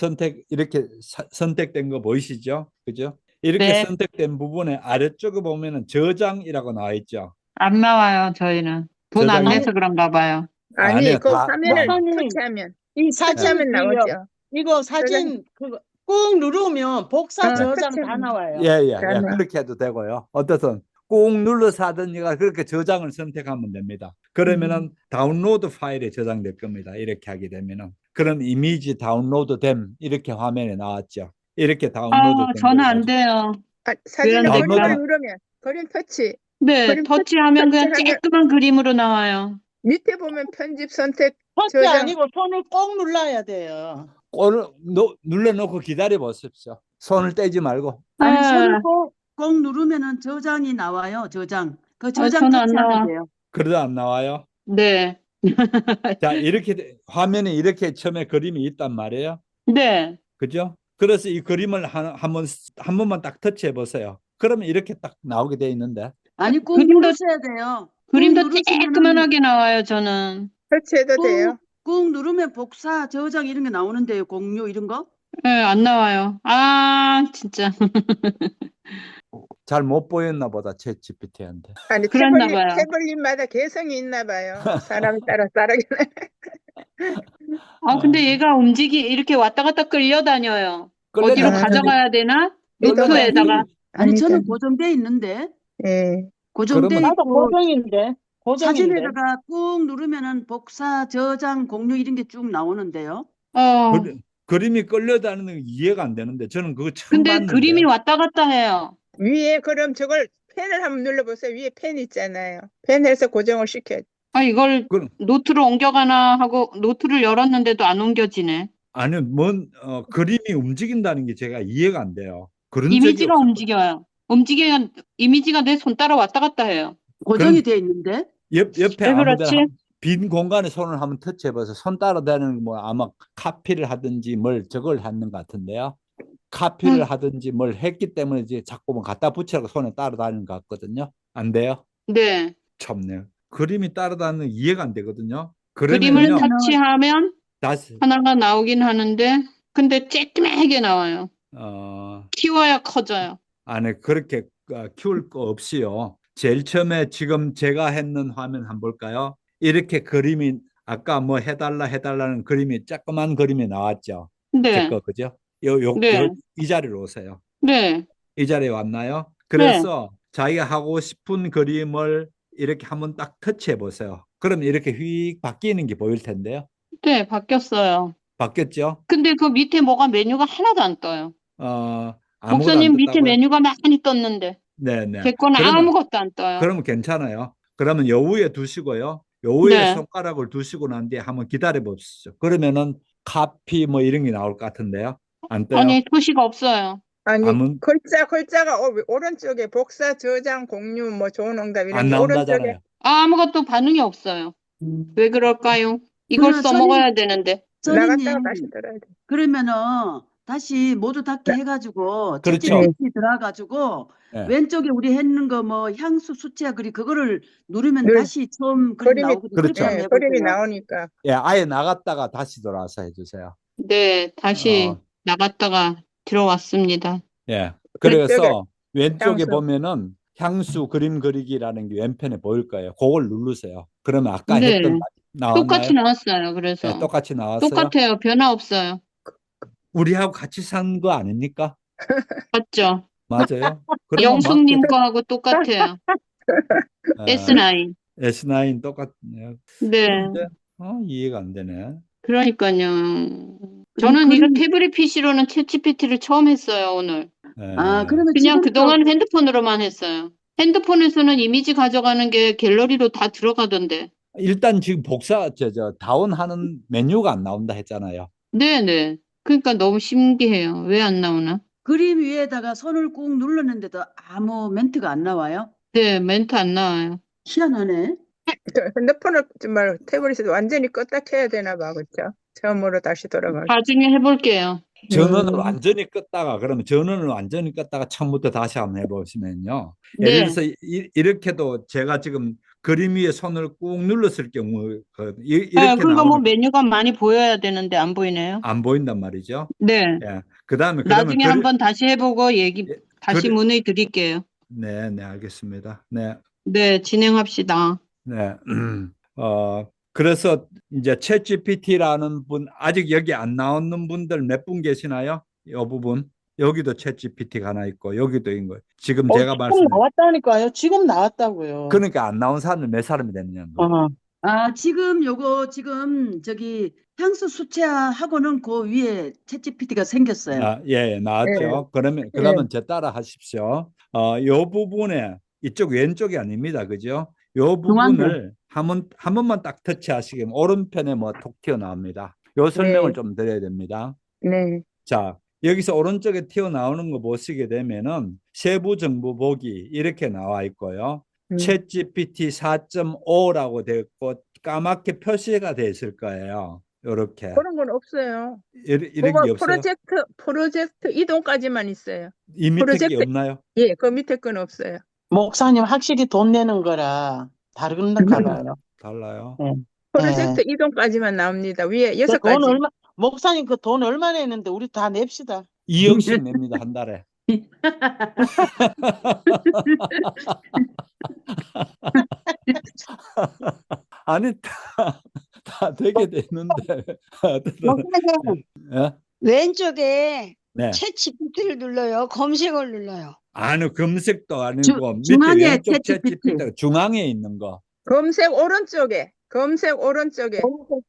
이렇게 선택된 거 보이시죠? 그죠? 이렇게 네. 선택된 부분에 아래쪽에 보면은 저장이라고 나와 있죠. 안 나와요, 저희는. 돈 안 저장이- 내서 그런가 봐요. 아니, 아니요, 그 다- 화면을 목사님, 터치하면 이 사진 터치하면 나오죠. 이거 사진 그거 꾹 누르면 복사 어, 저장 다 터치하면. 나와요. 예, 그러네. 그렇게 해도 되고요. 어떻든 꾹 눌러서 하든지가 그렇게 저장을 선택하면 됩니다. 그러면은 다운로드 파일에 저장될 겁니다. 이렇게 하게 되면은. 그럼 이미지 다운로드 됨 이렇게 화면에 나왔죠. 이렇게 다운로드 된 저는 걸 안 가지고. 돼요. 아, 사진을 안 그림을 됩니까? 누르면 그림 터치. 네, 그림 터치하면 그냥 터치하면- 쬐끄만 그림으로 나와요. 밑에 보면 편집 선택 터치 저장. 아니고 손을 꼭 눌러야 돼요. 꼴을 눌러놓고 기다려 보십시오. 손을 떼지 말고. 아니, 네. 손을 꼭 누르면은 저장이 나와요. 저장. 그 저장 저는 안 나와. 터치하면 돼요. 그러다 안 나와요. 네. 자, 이렇게 화면에 이렇게 처음에 그림이 있단 말이에요. 네. 그죠? 그래서 이 그림을 한 번만 딱 터치해 보세요. 그러면 이렇게 딱 나오게 돼 있는데. 아니, 꾹 그림도- 누르셔야 돼요. 꾹 그림도 누르시면은 쬐끄만하게 나와요, 저는. 터치해도 돼요. 꾹 누르면 복사, 저장 이런 게 나오는데요. 공유 이런 거. 네, 안 나와요. 아, 진짜. 잘 못 보였나 보다, 챗GPT한테. 아니, 그랬나 봐요. 태블릿마다 개성이 있나 봐요. 사람 따라 다르게. 근데 얘가 이렇게 왔다 갔다 끌려다녀요. 어디로 끌려다니는데- 가져가야 되나? 끌려다니는- 노트에다가. 아니, 저는 아니잖아. 고정돼 있는데. 예. 고정돼 그러면- 나도 있고 고정인데. 사진에다가 꾹 누르면은 복사, 저장, 공유 이런 게 쭉 나오는데요. 그림이 끌려다니는 게 이해가 안 되는데 저는 그거 처음 근데 봤는데. 그림이 왔다 갔다 해요. 위에 그럼 저걸 펜을 한번 눌러보세요. 위에 펜 있잖아요. 펜에서 고정을 시켜요. 이걸 그럼- 노트로 옮겨가나 하고 노트를 열었는데도 안 옮겨지네. 아니, 그림이 움직인다는 게 제가 이해가 안 돼요. 그런 적이 이미지가 없어요. 움직여요. 이미지가 내 손 따라 왔다 갔다 해요. 고정이 돼 있는데. 옆에 왜 아무 그렇지? 데나 빈 공간에 손을 한번 터치해 보세요. 손 따라다니는 뭐 아마 카피를 하든지 뭘 저걸 하는 것 같은데요. 카피를 하든지 뭘 했기 때문에 이제 자꾸 뭐 갖다 붙이라고 손에 따라다니는 것 같거든요. 안 돼요? 네. 참네요. 그림이 따라다니는 게 이해가 안 되거든요. 그림을 그러면요, 터치하면 다시 하나가 나오긴 하는데 근데 쬐끄매하게 나와요. 키워야 커져요. 안에 그렇게 키울 거 없이요. 제일 처음에 지금 제가 했는 화면 한번 볼까요? 이렇게 그림이 아까 뭐 해달라는 그림이 조그만 그림이 나왔죠. 네. 제 거 그죠? 네. 이 자리로 오세요. 네. 이 자리에 왔나요? 그래서 자기가 하고 싶은 그림을 이렇게 한번 딱 터치해 보세요. 그럼 이렇게 휙 바뀌는 게 보일 텐데요. 네, 바뀌었어요. 바뀌었죠? 근데 그 밑에 뭐가 메뉴가 하나도 안 떠요. 아무것도 목사님 안 밑에 떴다고요? 메뉴가 많이 떴는데 네네. 제 거는 그러면- 아무것도 안 떠요. 그러면 괜찮아요. 그러면 요 위에 두시고요. 요 위에 네. 손가락을 두시고 난 뒤에 한번 기다려 보시죠. 그러면은 카피 뭐 이런 게 나올 것 같은데요. 안 떠요? 아니, 표시가 없어요. 아니, 아무- 글자가 오른쪽에 복사, 저장, 공유, 뭐 좋은 응답 이런 안 게 오른쪽에 나온다잖아요. 아무것도 반응이 없어요. 왜 그럴까요? 이걸 그러면 써먹어야 되는데. 나갔다가 선생님, 다시 들어야 돼. 그러면은 다시 모두 닫게 해가지고 그렇죠. 챗GPT 들어가가지고 네. 왼쪽에 우리 했는 거 뭐 향수 수채화 그림 그거를 누르면 네. 다시 처음 그림 그림이- 나오거든요. 그렇죠. 그렇게 한번 네, 그림이 해보세요. 나오니까. 예, 아예 나갔다가 다시 돌아와서 해주세요. 네, 다시 어. 나갔다가 들어왔습니다. 예. 그래서 왼쪽에 향수. 보면은 향수 그림 그리기라는 게 왼편에 보일 거예요. 그걸 누르세요. 그러면 아까 네. 했던 나왔나요? 똑같이 나왔어요. 그래서 네, 똑같이 나왔어요. 똑같아요. 변화 없어요. 우리하고 같이 산 거 아닙니까? 맞죠? 맞아요. 그러면 영숙님 거하고 똑같아요. S9. S9 똑같네요. 네. 그런데 이해가 안 되네. 그러니까요. 저는 이거 태블릿 PC로는 챗GPT를 처음 했어요, 오늘. 아, 그러면 그냥 지금도 그동안 핸드폰으로만 했어요. 핸드폰에서는 이미지 가져가는 게 갤러리로 다 들어가던데. 일단 지금 다운하는 메뉴가 안 나온다 했잖아요. 네네. 그러니까 너무 신기해요. 왜 안 나오나? 그림 위에다가 손을 꾹 눌렀는데도 아무 멘트가 안 나와요? 네, 멘트 안 나와요. 희한하네. 핸드폰을 정말 태블릿을 완전히 껐다 켜야 되나 봐, 그렇죠? 처음으로 다시 돌아가기. 나중에 해볼게요. 전원을 음. 완전히 껐다가 그러면 전원을 완전히 껐다가 처음부터 다시 한번 해보시면요. 예를 네. 들어서 이렇게도 제가 지금 그림 위에 손을 꾹 눌렀을 경우 이렇게 그러니까 뭐 나오는 메뉴가 많이 보여야 되는데 안 보이네요. 안 보인단 말이죠. 네. 예. 그다음에 그러면 나중에 한번 다시 해보고 다시 그리- 문의 드릴게요. 네, 네, 알겠습니다. 네, 네, 진행합시다. 네. 그래서 이제 챗GPT라는 분 아직 여기 안 나오는 분들 몇 분 계시나요? 이 부분 여기도 챗GPT가 하나 있고 여기도 있는 거예요. 지금 제가 지금 말씀드린 나왔다니까요. 지금 나왔다고요. 그러니까 안 나온 사람은 몇 사람이 되느냐는 거. 어. 아, 지금 저기 향수 수채화하고는 그 위에 챗GPT가 생겼어요. 예, 나왔죠. 그러면 제 따라 하십시오. 요 부분에 이쪽 왼쪽이 아닙니다. 그죠? 요 부분을 한 번만 딱 터치하시면 오른편에 뭐 톡 튀어나옵니다. 요 설명을 좀 드려야 됩니다. 네. 자, 여기서 오른쪽에 튀어나오는 거 보시게 되면은 세부 정보 보기 이렇게 나와 있고요. 챗 GPT 4.5라고 되어 있고 까맣게 표시가 되어 있을 거예요. 요렇게. 그런 건 없어요. 이런 그거 게 없어요. 프로젝트 이동까지만 있어요. 이 밑에 게 프로젝트- 없나요? 예, 그 밑에 건 없어요. 목사님 확실히 돈 내는 거라 다른가 봐요. 달라요. 네. 프로젝트 이동까지만 나옵니다. 위에 그 6가지. 돈 얼마, 목사님 그 돈 얼마 내는데 우리 다 냅시다. 2억씩 냅니다, 한 달에. 아니, 다 되게 되는데. 목사님, 예? 왼쪽에 네. 챗 GPT를 눌러요. 검색을 눌러요. 아니, 검색도 아니고 밑에 중앙에 왼쪽 챗GPT. 챗GPT 중앙에 있는 거. 검색 오른쪽에.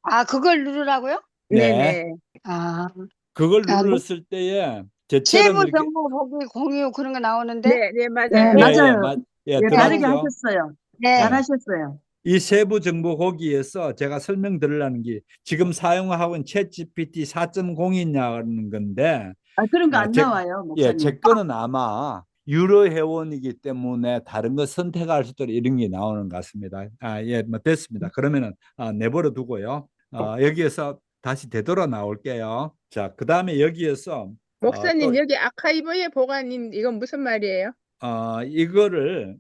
아, 그걸 누르라고요? 네. 네네. 아, 그걸 아, 눌렀을 때에 저처럼 세부 이렇게 정보 보기 공유 그런 거 나오는데. 네, 맞아요. 네, 예, 맞아요. 예, 예, 빠르게 들어가죠. 하셨어요. 네. 잘하셨어요. 이 세부 정보 거기에서 제가 설명드리려는 게 지금 사용하고 있는 챗GPT 4.0이냐는 건데 아, 그런 거 아, 안 제- 나와요, 예, 목사님. 제 거는 아마 유료 회원이기 때문에 다른 거 선택할 수 있도록 이런 게 나오는 것 같습니다. 예, 뭐 됐습니다. 그러면은 내버려 두고요. 여기에서 다시 되돌아 나올게요. 자, 그 다음에 여기에서 목사님 또 여기 아카이브에 보관인 이건 무슨 말이에요? 이거를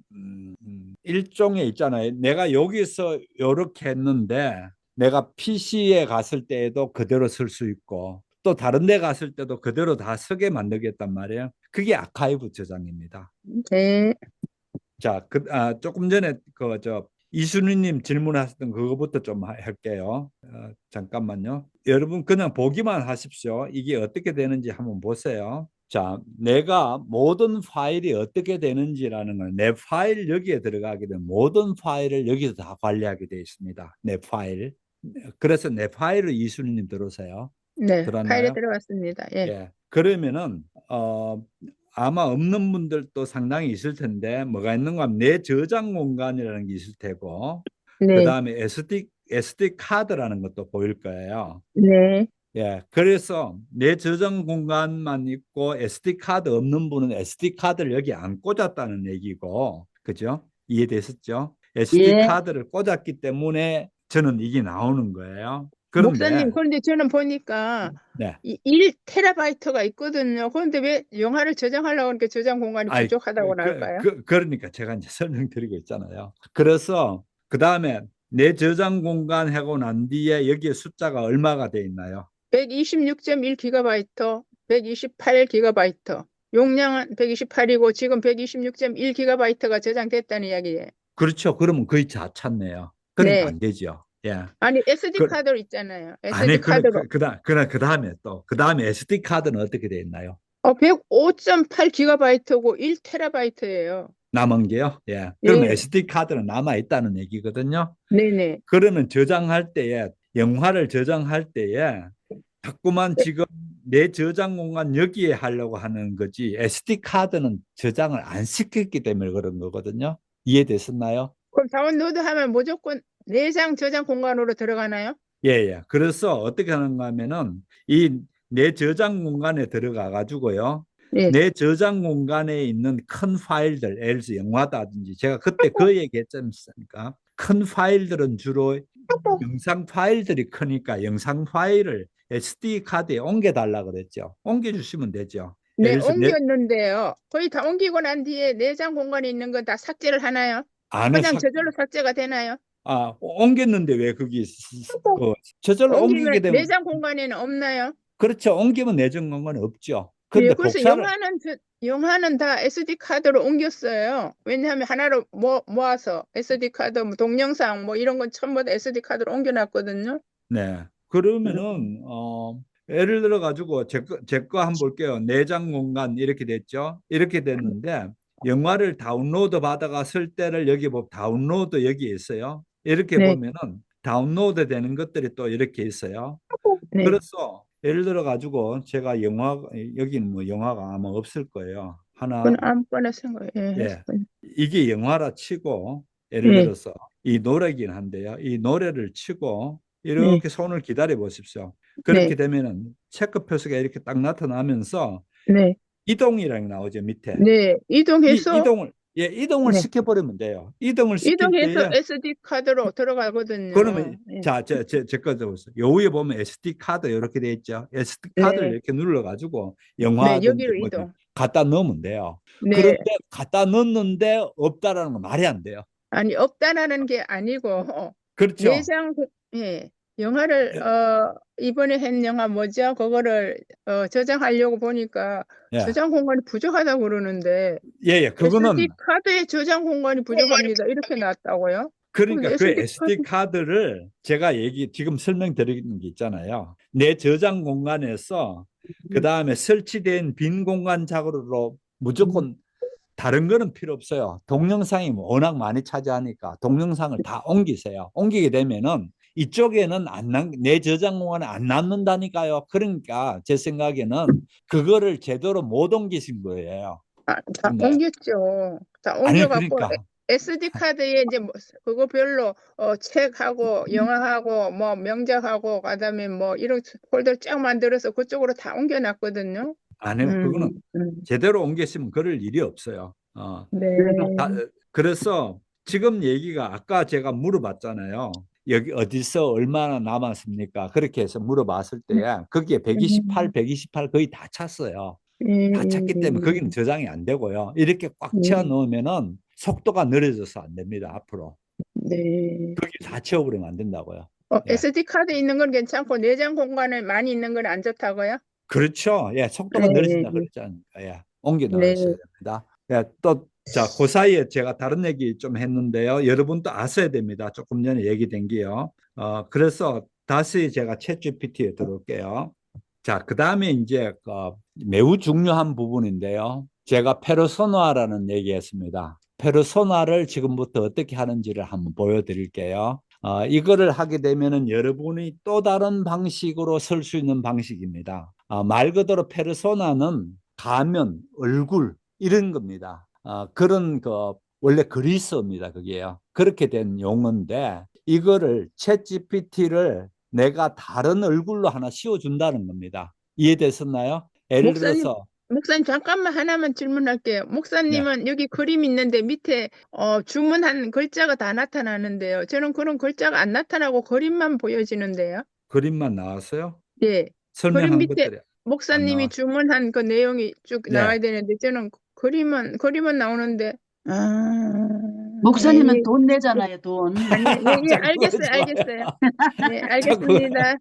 일종의 있잖아요. 내가 여기서 이렇게 했는데 내가 PC에 갔을 때에도 그대로 쓸 수 있고 또 다른 데 갔을 때도 그대로 다 쓰게 만들겠단 말이에요. 그게 아카이브 저장입니다. 네. 자, 조금 전에 이순희님 질문하셨던 그거부터 좀 할게요. 잠깐만요. 여러분 그냥 보기만 하십시오. 이게 어떻게 되는지 한번 보세요. 자, 내가 모든 파일이 어떻게 되는지라는 건 내 파일 여기에 들어가게 되면 모든 파일을 여기서 다 관리하게 되어 있습니다. 내 파일. 그래서 내 파일을 이순희님 들어오세요. 네, 들었나요? 파일에 들어갔습니다. 예. 예. 그러면은 아마 없는 분들도 상당히 있을 텐데 뭐가 있는가 하면 내 저장 공간이라는 게 있을 테고 네. 그다음에 SD 카드라는 것도 보일 거예요. 네. 예. 그래서 내 저장 공간만 있고 SD 카드 없는 분은 SD 카드를 여기 안 꽂았다는 얘기고. 그죠? 이해되셨죠? SD 예. 카드를 꽂았기 때문에 저는 이게 나오는 거예요. 그런데 목사님, 그런데 저는 보니까 네. 1테라바이트가 있거든요. 그런데 왜 영화를 저장하려고 하니까 저장 공간이 아이, 부족하다고 나올까요? 그러니까 제가 이제 설명드리고 있잖아요. 그래서 그 다음에 내 저장 공간 하고 난 뒤에 여기에 숫자가 얼마가 돼 있나요? 126.1기가바이트, 128기가바이트. 용량은 128이고 지금 126.1기가바이트가 저장됐다는 이야기예요. 그렇죠. 그러면 거의 다 찼네요. 그러니까 네. 안 되죠. 예. 아니, SD 그- 카드 있잖아요. 아니, SD 카드로. 그 다음에 SD 카드는 어떻게 돼 있나요? 105.8기가바이트고 1테라바이트예요. 남은 게요? 예. 그러면 예. SD 카드는 남아 있다는 얘기거든요. 네네. 그러면 저장할 때에 영화를 저장할 때에 자꾸만 지금 내 저장 공간 여기에 하려고 하는 거지 SD 카드는 저장을 안 시켰기 때문에 그런 거거든요. 이해됐었나요? 그럼 다운로드하면 무조건 내장 저장 공간으로 들어가나요? 예, 예. 그래서 어떻게 하는가 하면은 이 내 저장 공간에 들어가 가지고요. 예. 내 저장 공간에 있는 큰 파일들, 예를 들어서 영화다든지 제가 그때 그 얘기 했잖습니까? 큰 파일들은 주로 영상 파일들이 크니까 영상 파일을 SD 카드에 옮겨달라 그랬죠. 옮겨주시면 되죠. 네, 예를 들어서 옮겼는데요. 거의 다 옮기고 난 뒤에 내장 공간에 있는 건 다 삭제를 하나요? 안에 그냥 저절로 삭제가 되나요? 옮겼는데 왜 거기 저절로 옮기게 옮기면 되면 내장 공간에는 없나요? 그렇죠. 옮기면 내장 공간이 없죠. 예, 근데 그래서 복사를 영화는 다 SD 카드로 옮겼어요. 왜냐하면 하나로 모아서 SD 카드, 뭐 동영상 뭐 이런 건 전부 다 SD 카드로 옮겨놨거든요. 네. 그러면은 예를 들어 가지고 제 거 한번 볼게요. 내장 공간 이렇게 됐죠. 이렇게 됐는데 영화를 다운로드 받아가 쓸 때를 여기 보면 다운로드 여기 있어요. 이렇게 네. 보면은 다운로드 되는 것들이 또 이렇게 있어요. 네. 그래서 예를 들어 가지고 제가 여기는 뭐 영화가 아마 없을 거예요. 하나 그건 아무거나 쓴 거예요. 예. 이게 영화라 치고 예를 네. 들어서 이 노래긴 한데요. 이 노래를 치고 이렇게 손을 기다려 보십시오. 그렇게 되면은 체크 표시가 이렇게 딱 나타나면서 네. 이동이라는 게 나오죠, 밑에. 네. 이동해서 이동을 네. 시켜버리면 돼요. 이동을 시킬 이동해서 때에 SD 카드로 들어가거든요. 그러면 네. 제거 보세요. 요 위에 보면 SD 카드 이렇게 돼 있죠. SD 카드를 네. 이렇게 눌러가지고 네, 영화든지 여기로 뭐든 이동. 갖다 넣으면 돼요. 네. 그런데 갖다 넣었는데 없다라는 건 말이 안 돼요. 아니, 없다라는 게 아니고 그렇죠. 예. 영화를 이번에 한 영화 뭐죠? 그거를 저장하려고 보니까 예, 저장 공간이 부족하다고 그러는데 예, 그거는 SD 카드에 저장 공간이 부족합니다. 이렇게 나왔다고요? 그러니까 그 SD SD 카드를 제가 지금 설명드리는 게 있잖아요. 내 저장 공간에서 그 다음에 설치된 빈 공간 자료로 무조건 다른 거는 필요 없어요. 동영상이 워낙 많이 차지하니까 동영상을 다 옮기세요. 옮기게 되면은 이쪽에는 내 저장 공간에 안 남는다니까요. 그러니까 제 생각에는 그거를 제대로 못 옮기신 거예요. 다 네. 옮겼죠. 다 아니 옮겨갖고 그러니까 SD 카드에 이제 그거 별로 책하고 영화하고 뭐 명작하고 그다음에 뭐 이런 폴더 쫙 만들어서 그쪽으로 다 옮겨놨거든요. 아니요. 그거는 제대로 옮기시면 그럴 일이 없어요. 네. 그래서 지금 얘기가 아까 제가 물어봤잖아요. 여기 어디서 얼마나 남았습니까? 그렇게 해서 물어봤을 때 거기에 128 거의 다 찼어요. 다 찼기 때문에 거기는 저장이 안 되고요. 이렇게 꽉 채워 넣으면은 속도가 느려져서 안 됩니다. 앞으로. 네. 거기 다 채워버리면 안 된다고요. 예. SD 카드 있는 건 괜찮고 내장 공간에 많이 있는 건 안 좋다고요? 그렇죠. 예, 속도가 네. 느려진다 그랬지 않습니까? 예, 옮겨 네. 나가셔야 됩니다. 예, 자, 그 사이에 제가 다른 얘기 좀 했는데요. 여러분도 아셔야 됩니다. 조금 전에 얘기된 게요. 그래서 다시 제가 챗GPT에 들어올게요. 자, 그 다음에 이제 매우 중요한 부분인데요. 제가 페르소나라는 얘기했습니다. 페르소나를 지금부터 어떻게 하는지를 한번 보여드릴게요. 이거를 하게 되면은 여러분이 또 다른 방식으로 쓸 수 있는 방식입니다. 말 그대로 페르소나는 가면, 얼굴 이런 겁니다. 그런 원래 그리스어입니다. 그게요. 그렇게 된 용어인데 이거를 챗GPT를 내가 다른 얼굴로 하나 씌워준다는 겁니다. 이해됐었나요? 예를 들어서 목사님 잠깐만 하나만 질문할게요. 목사님은 여기 그림 있는데 밑에 주문한 글자가 다 나타나는데요. 저는 그런 글자가 안 나타나고 그림만 보여지는데요. 그림만 나왔어요? 네. 설명한 그림 밑에 것들이 안 목사님이 나왔- 주문한 그 내용이 쭉 네. 나와야 되는데 저는 그림은 나오는데 목사님은 예, 돈 내잖아요, 돈. 아니, 예, 알겠어요. 네, 알겠습니다.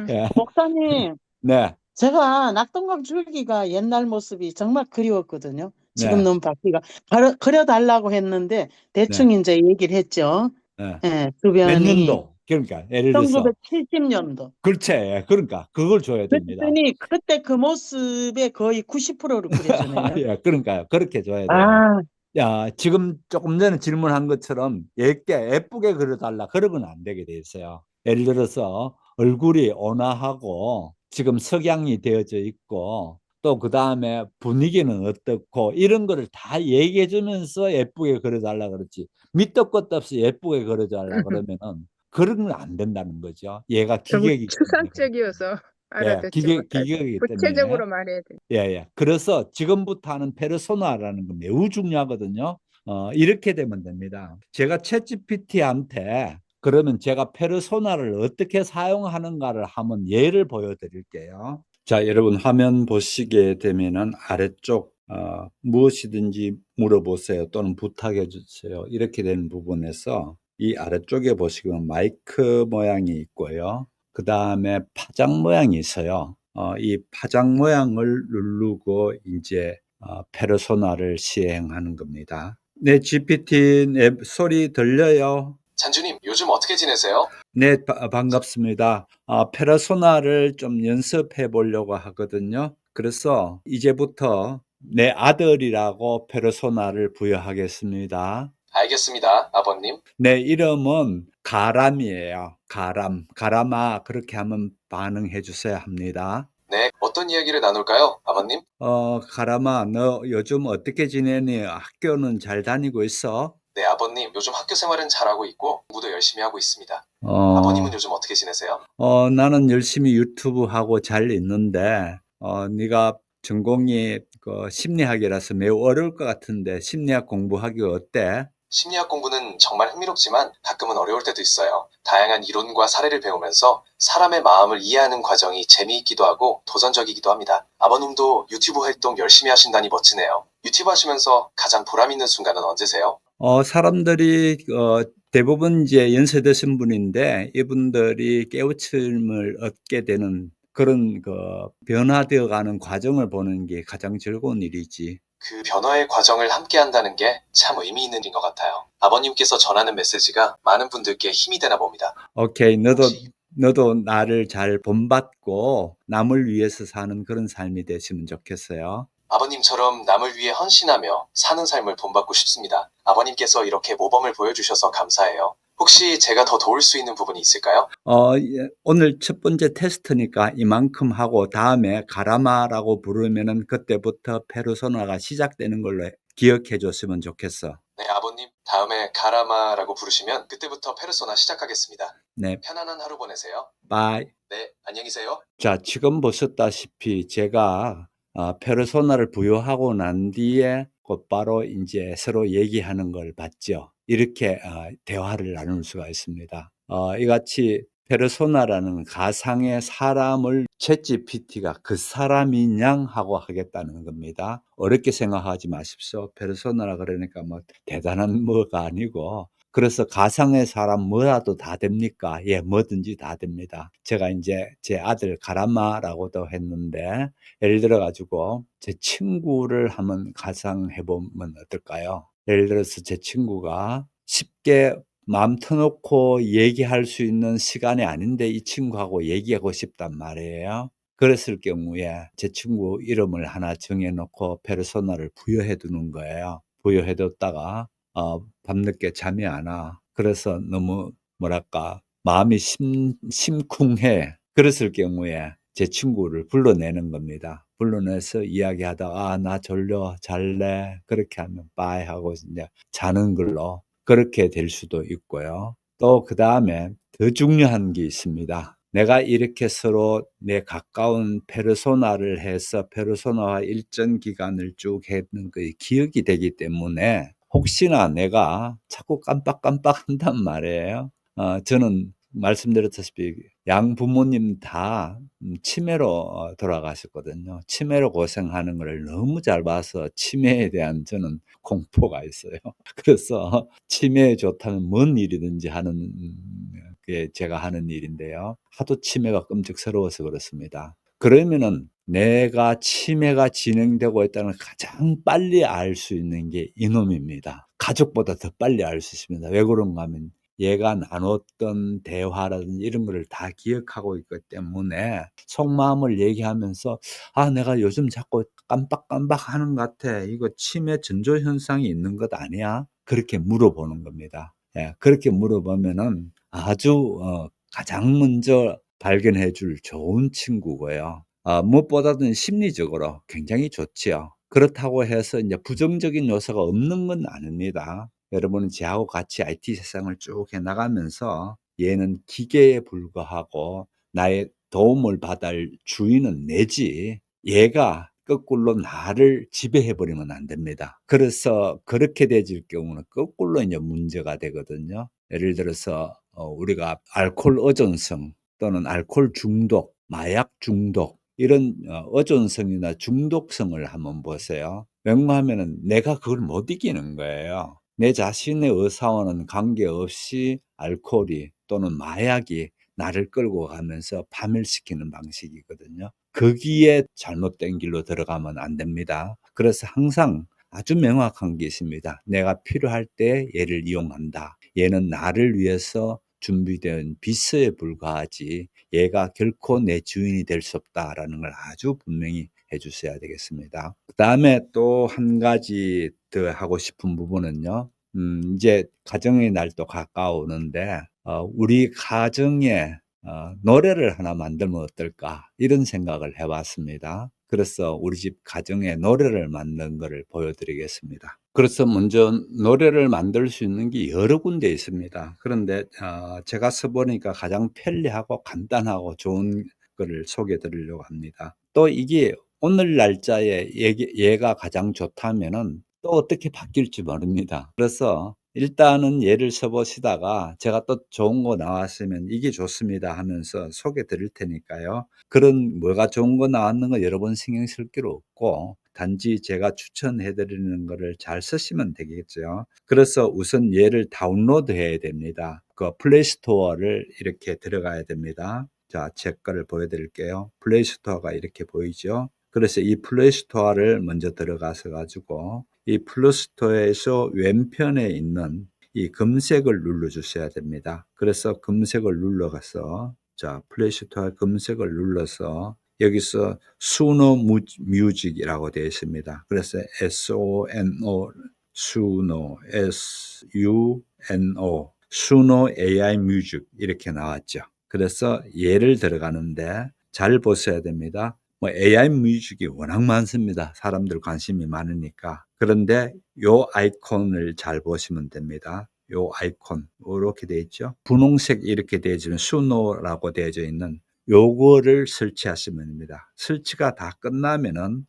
예. 목사님, 네. 제가 낙동강 줄기가 옛날 모습이 정말 그리웠거든요. 지금 네. 너무 바뀌가 그려달라고 했는데 대충 이제 얘기를 했죠. 네. 예, 몇 주변이 년도? 그러니까 예를 들어서 1970년도. 그렇지. 그러니까 그걸 줘야 됩니다. 그랬더니 그때 그 모습의 거의 90%를 그려주네요. 예, 그러니까요. 그렇게 줘야 돼요. 아, 야, 지금 조금 전에 질문한 것처럼 예쁘게 그려달라. 그러면 안 되게 돼 있어요. 예를 들어서 얼굴이 온화하고 지금 석양이 되어져 있고 또 그다음에 분위기는 어떻고 이런 거를 다 얘기해 주면서 예쁘게 그려달라 그러지. 밑도 끝도 없이 예쁘게 그려달라 그러면은 그런 건 안 된다는 거죠. 얘가 너무 기계이기 때문에. 추상적이어서 예, 알아듣지 못하죠. 기계이기 때문에. 구체적으로 말해야 돼. 예. 그래서 지금부터 하는 페르소나라는 건 매우 중요하거든요. 이렇게 되면 됩니다. 제가 챗GPT한테 그러면 제가 페르소나를 어떻게 사용하는가를 한번 예를 보여드릴게요. 자, 여러분 화면 보시게 되면은 아래쪽 무엇이든지 물어보세요 또는 부탁해 주세요. 이렇게 되는 부분에서 이 아래쪽에 보시면 마이크 모양이 있고요. 그 다음에 파장 모양이 있어요. 이 파장 모양을 누르고 이제 페르소나를 시행하는 겁니다. 네, GPT 네, 소리 들려요? 찬주님, 요즘 어떻게 지내세요? 네, 반갑습니다. 페르소나를 좀 연습해 보려고 하거든요. 그래서 이제부터 내 아들이라고 페르소나를 부여하겠습니다. 알겠습니다, 아버님. 내 이름은 가람이에요. 가람아, 그렇게 하면 반응해 주셔야 합니다. 네, 어떤 이야기를 나눌까요, 아버님? 가람아, 너 요즘 어떻게 지내니? 학교는 잘 다니고 있어? 네, 아버님, 요즘 학교 생활은 잘하고 있고 공부도 열심히 하고 있습니다. 어, 아버님은 요즘 어떻게 지내세요? 나는 열심히 유튜브 하고 잘 있는데, 네가 전공이 그 심리학이라서 매우 어려울 것 같은데, 심리학 공부하기 어때? 심리학 공부는 정말 흥미롭지만 가끔은 어려울 때도 있어요. 다양한 이론과 사례를 배우면서 사람의 마음을 이해하는 과정이 재미있기도 하고 도전적이기도 합니다. 아버님도 유튜브 활동 열심히 하신다니 멋지네요. 유튜브 하시면서 가장 보람 있는 순간은 언제세요? 사람들이 대부분 이제 연세드신 분인데 이분들이 깨우침을 얻게 되는 그런 그 변화되어 가는 과정을 보는 게 가장 즐거운 일이지. 그 변화의 과정을 함께 한다는 게 참 의미 있는 일인 것 같아요. 아버님께서 전하는 메시지가 많은 분들께 힘이 되나 봅니다. 오케이, 혹시 너도 나를 잘 본받고 남을 위해서 사는 그런 삶이 되시면 좋겠어요. 아버님처럼 남을 위해 헌신하며 사는 삶을 본받고 싶습니다. 아버님께서 이렇게 모범을 보여주셔서 감사해요. 혹시 제가 더 도울 수 있는 부분이 있을까요? 오늘 첫 번째 테스트니까 이만큼 하고 다음에 가라마라고 부르면은 그때부터 페르소나가 시작되는 걸로 기억해 줬으면 좋겠어. 네, 아버님. 다음에 가라마라고 부르시면 그때부터 페르소나 시작하겠습니다. 네, 편안한 하루 보내세요. 바이. 네, 안녕히 계세요. 자, 지금 보셨다시피 제가 페르소나를 부여하고 난 뒤에 곧바로 이제 서로 얘기하는 걸 봤죠. 이렇게 대화를 나눌 수가 있습니다. 이같이 페르소나라는 가상의 사람을 챗GPT가 그 사람이냥 하고 하겠다는 겁니다. 어렵게 생각하지 마십시오. 페르소나라 그러니까 뭐 대단한 뭐가 아니고 그래서 가상의 사람 뭐라도 다 됩니까? 예, 뭐든지 다 됩니다. 제가 이제 제 아들 가람마라고도 했는데 예를 들어 가지고 제 친구를 한번 가상해 보면 어떨까요? 예를 들어서 제 친구가 쉽게 마음 터놓고 얘기할 수 있는 시간이 아닌데 이 친구하고 얘기하고 싶단 말이에요. 그랬을 경우에 제 친구 이름을 하나 정해 놓고 페르소나를 부여해 두는 거예요. 부여해 뒀다가 밤늦게 잠이 안 와. 그래서 너무 뭐랄까 마음이 심쿵해. 그랬을 경우에 제 친구를 불러내는 겁니다. 불러내서 이야기하다가 나 졸려 잘래 그렇게 하면 빠이 하고 이제 자는 걸로 그렇게 될 수도 있고요. 또 그다음에 더 중요한 게 있습니다. 내가 이렇게 서로 내 가까운 페르소나를 해서 페르소나와 일정 기간을 쭉 했는 그 기억이 되기 때문에 혹시나 내가 자꾸 깜빡깜빡 한단 말이에요. 저는 말씀드렸다시피 양 부모님 다 치매로 돌아가셨거든요. 치매로 고생하는 걸 너무 잘 봐서 치매에 대한 저는 공포가 있어요. 그래서 치매에 좋다면 뭔 일이든지 하는 게 제가 하는 일인데요. 하도 치매가 끔찍스러워서 그렇습니다. 그러면은 내가 치매가 진행되고 있다는 걸 가장 빨리 알 수 있는 게 이놈입니다. 가족보다 더 빨리 알 수 있습니다. 왜 그런가 하면 얘가 나눴던 대화라든지 이런 거를 다 기억하고 있기 때문에 속마음을 얘기하면서 내가 요즘 자꾸 깜빡깜빡 하는 것 같아. 이거 치매 전조 현상이 있는 것 아니야? 그렇게 물어보는 겁니다. 예, 그렇게 물어보면은 아주 가장 먼저 발견해 줄 좋은 친구고요. 무엇보다도 심리적으로 굉장히 좋지요. 그렇다고 해서 이제 부정적인 요소가 없는 건 아닙니다. 여러분은 저하고 같이 IT 세상을 쭉 해나가면서 얘는 기계에 불과하고 나의 도움을 받을 주인은 내지 얘가 거꾸로 나를 지배해 버리면 안 됩니다. 그래서 그렇게 되질 경우는 거꾸로 이제 문제가 되거든요. 예를 들어서 우리가 알코올 의존성 또는 알코올 중독, 마약 중독 이런 의존성이나 중독성을 한번 보세요. 왜냐하면은 내가 그걸 못 이기는 거예요. 내 자신의 의사와는 관계없이 알코올이 또는 마약이 나를 끌고 가면서 파멸시키는 방식이거든요. 거기에 잘못된 길로 들어가면 안 됩니다. 그래서 항상 아주 명확한 게 있습니다. 내가 필요할 때 얘를 이용한다. 얘는 나를 위해서 준비된 비서에 불과하지 얘가 결코 내 주인이 될 수 없다라는 걸 아주 분명히 해주셔야 되겠습니다. 그 다음에 또 한 가지 더 하고 싶은 부분은요. 이제 가정의 날도 가까우는데 우리 가정에 노래를 하나 만들면 어떨까 이런 생각을 해봤습니다. 그래서 우리 집 가정에 노래를 만든 것을 보여드리겠습니다. 그래서 먼저 노래를 만들 수 있는 게 여러 군데 있습니다. 그런데 제가 써보니까 가장 편리하고 간단하고 좋은 것을 소개해 드리려고 합니다. 또 이게 오늘 날짜에 얘가 가장 좋다면은 또 어떻게 바뀔지 모릅니다. 그래서 일단은 예를 써보시다가 제가 또 좋은 거 나왔으면 이게 좋습니다 하면서 소개 드릴 테니까요. 그런 뭐가 좋은 거 나왔는 거 여러 번 신경 쓸 필요 없고 단지 제가 추천해 드리는 거를 잘 쓰시면 되겠죠. 그래서 우선 얘를 다운로드 해야 됩니다. 그 플레이스토어를 이렇게 들어가야 됩니다. 자, 제 거를 보여드릴게요. 플레이스토어가 이렇게 보이죠. 그래서 이 플레이스토어를 먼저 들어가서 가지고 이 플레이스토어에서 왼편에 있는 이 검색을 눌러 주셔야 됩니다. 그래서 검색을 눌러가서 자, 플레이스토어 검색을 눌러서 여기서 수노 뮤직이라고 되어 있습니다. 그래서 SONO 수노 SUNO 수노 AI 뮤직 이렇게 나왔죠. 그래서 얘를 들어가는데 잘 보셔야 됩니다. 뭐 AI 뮤직이 워낙 많습니다. 사람들 관심이 많으니까. 그런데 요 아이콘을 잘 보시면 됩니다. 요 아이콘 이렇게 되어 있죠. 분홍색 이렇게 되어 있는 수노라고 되어져 있는 요거를 설치하시면 됩니다. 설치가 다 끝나면은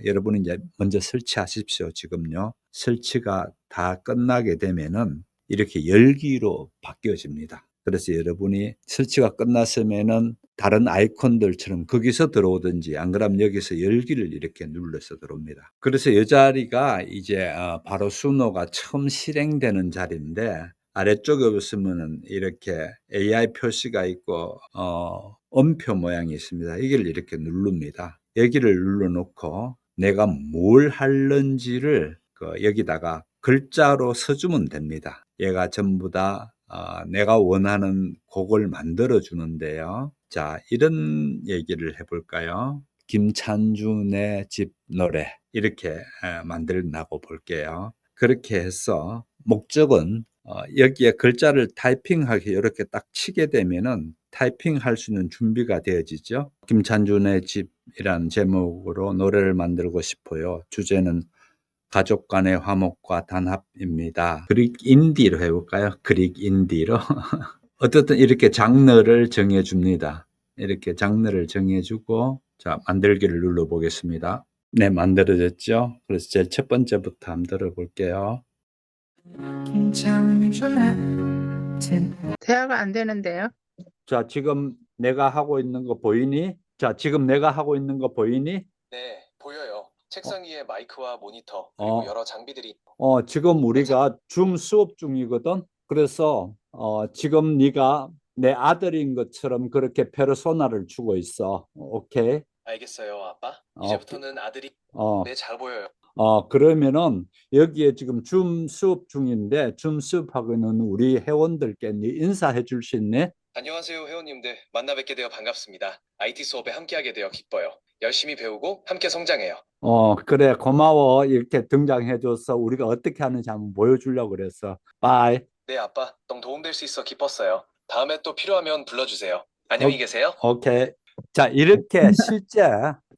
여러분이 이제 먼저 설치하십시오. 지금요. 설치가 다 끝나게 되면은 이렇게 열기로 바뀌어집니다. 그래서 여러분이 설치가 끝났으면은 다른 아이콘들처럼 거기서 들어오든지 안 그러면 여기서 열기를 이렇게 눌러서 들어옵니다. 그래서 이 자리가 이제 바로 수노가 처음 실행되는 자리인데 아래쪽에 보시면은 이렇게 AI 표시가 있고 음표 모양이 있습니다. 이걸 이렇게 누릅니다. 여기를 눌러놓고 내가 뭘 하는지를 여기다가 글자로 써주면 됩니다. 얘가 전부 다 내가 원하는 곡을 만들어 주는데요. 자, 이런 얘기를 해볼까요? 김찬준의 집 노래 이렇게 만들라고 볼게요. 그렇게 해서 목적은 여기에 글자를 타이핑하게 이렇게 딱 치게 되면은 타이핑할 수 있는 준비가 되어지죠. 김찬준의 집이라는 제목으로 노래를 만들고 싶어요. 주제는 가족 간의 화목과 단합입니다. 그릭 인디로 해볼까요? 그릭 인디로. 어쨌든 이렇게 장르를 정해줍니다. 이렇게 장르를 정해주고 자, 만들기를 눌러보겠습니다. 네, 만들어졌죠? 그래서 제일 첫 번째부터 한번 들어볼게요. 대화가 안 되는데요. 자, 지금 내가 하고 있는 거 보이니? 자, 지금 내가 하고 있는 거 보이니? 네, 보여요. 책상 위에 마이크와 모니터 그리고 여러 장비들이 지금 우리가 줌 수업 중이거든. 그래서 지금 네가 내 아들인 것처럼 그렇게 페르소나를 주고 있어. 오케이? 알겠어요, 아빠. 이제부터는 아들이 네, 잘 보여요. 그러면은 여기에 지금 줌 수업 중인데 줌 수업하고 있는 우리 회원들께 네 인사해 줄 수 있니? 안녕하세요, 회원님들. 만나 뵙게 되어 반갑습니다. IT 수업에 함께하게 되어 기뻐요. 열심히 배우고 함께 성장해요. 그래, 고마워. 이렇게 등장해줘서 우리가 어떻게 하는지 한번 보여주려고 그랬어. 빠이. 네, 아빠. 너무 도움될 수 있어 기뻤어요. 다음에 또 필요하면 불러주세요. 안녕히 계세요. 오케이. 자, 이렇게 실제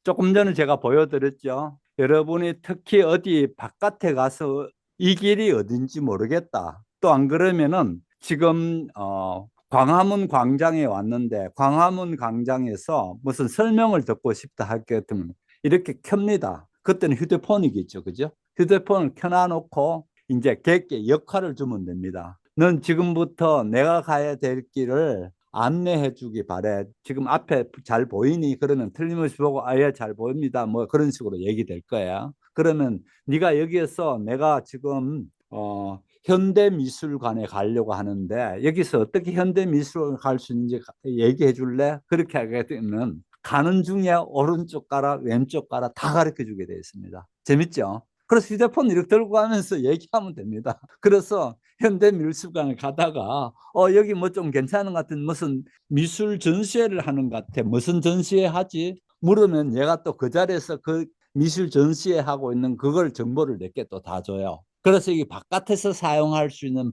조금 전에 제가 보여드렸죠. 여러분이 특히 어디 바깥에 가서 이 길이 어딘지 모르겠다. 또 안 그러면은 지금 광화문 광장에 왔는데 광화문 광장에서 무슨 설명을 듣고 싶다 할 것 같으면 이렇게 켭니다. 그때는 휴대폰이겠죠. 그죠? 휴대폰을 켜놔놓고 이제 객께 역할을 주면 됩니다. 넌 지금부터 내가 가야 될 길을 안내해 주기 바래. 지금 앞에 잘 보이니? 그러면 틀림없이 보고 아예 잘 보입니다. 뭐 그런 식으로 얘기될 거야. 그러면 네가 여기에서 내가 지금 현대미술관에 가려고 하는데 여기서 어떻게 현대미술관에 갈 수 있는지 얘기해 줄래? 그렇게 하게 되면 가는 중에 오른쪽 가라 왼쪽 가라 다 가르쳐 주게 되어 있습니다. 재밌죠? 그래서 휴대폰 이렇게 들고 가면서 얘기하면 됩니다. 그래서 현대미술관에 가다가 여기 뭐 좀 괜찮은 것 같은 무슨 미술 전시회를 하는 것 같아. 무슨 전시회 하지? 물으면 얘가 또 그 자리에서 그 미술 전시회 하고 있는 그걸 정보를 내게 또 다 줘요. 그래서 이 바깥에서 사용할 수 있는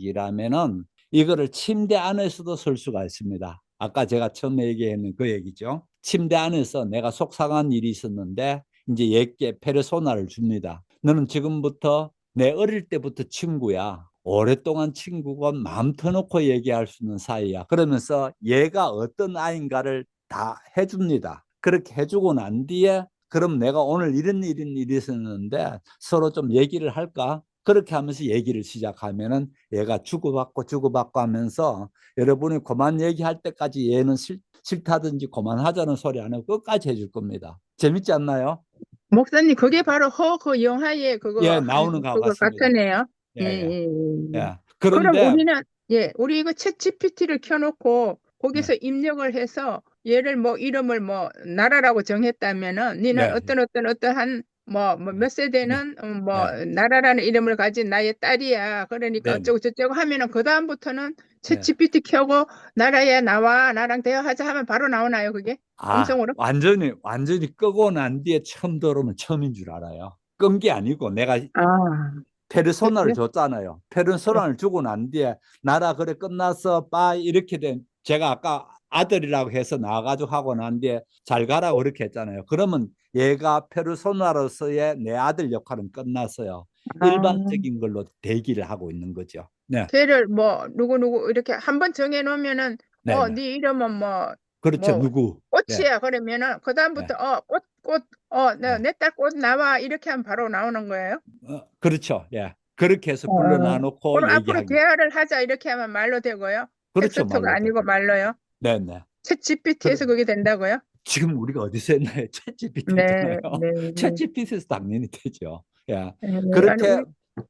방식이라면은 이거를 침대 안에서도 쓸 수가 있습니다. 아까 제가 처음에 얘기했는 그 얘기죠. 침대 안에서 내가 속상한 일이 있었는데 이제 얘께 페르소나를 줍니다. 너는 지금부터 내 어릴 때부터 친구야. 오랫동안 친구고 마음 터놓고 얘기할 수 있는 사이야. 그러면서 얘가 어떤 아이인가를 다 해줍니다. 그렇게 해주고 난 뒤에 그럼 내가 오늘 이런 일이 있었는데 서로 좀 얘기를 할까? 그렇게 하면서 얘기를 시작하면은 얘가 주고받고 하면서 여러분이 그만 얘기할 때까지 얘는 싫다든지 그만하자는 소리 안 하고 끝까지 해줄 겁니다. 재밌지 않나요? 목사님, 그게 바로 그 영화에 예, 나오는 거 그거 같습니다. 같으네요. 예, 예. 예. 그럼 그런데 우리 이거 챗 GPT를 켜놓고 거기서 입력을 해서 얘를 뭐 이름을 뭐 나라라고 정했다면은 니는 네. 어떠한 몇 세대는 네. 나라라는 이름을 가진 나의 딸이야. 그러니까 네. 어쩌고 저쩌고 하면은 그다음부터는 챗 네. GPT 켜고 나라야 나와 나랑 대화하자 하면 바로 나오나요, 그게? 음성으로? 완전히 끄고 난 뒤에 처음 들어오면 처음인 줄 알아요. 끈 게 아니고 내가 아, 페르소나를 그래요? 줬잖아요. 페르소나를 주고 난 뒤에 나라 그래 끝났어 빠이 이렇게 된 제가 아까 아들이라고 해서 나가지고 하고 난 뒤에 잘 가라고 그렇게 했잖아요. 그러면 얘가 페르소나로서의 내 아들 역할은 끝났어요. 아. 일반적인 걸로 대기를 하고 있는 거죠. 네, 걔를 뭐 누구 이렇게 한번 정해 놓으면은 네, 네. 네 이름은 그렇죠. 뭐 누구? 네, 꽃이야. 그러면은 그다음부터 네, 꽃 네. 내 딸 꽃 나와 이렇게 하면 바로 나오는 거예요? 그렇죠. 예, 그렇게 해서 어. 불러놔놓고 그럼 앞으로 얘기하기. 대화를 하자 이렇게 하면 말로 되고요. 그렇죠, 텍스트가 말로 아니고 되죠. 말로요. 네, 네. 챗 GPT에서 그게 된다고요? 지금 우리가 어디서 했나요? 챗GPT 네, 했잖아요. 네, 네. 챗GPT에서 당연히 되죠. 예. 네, 아니 그렇게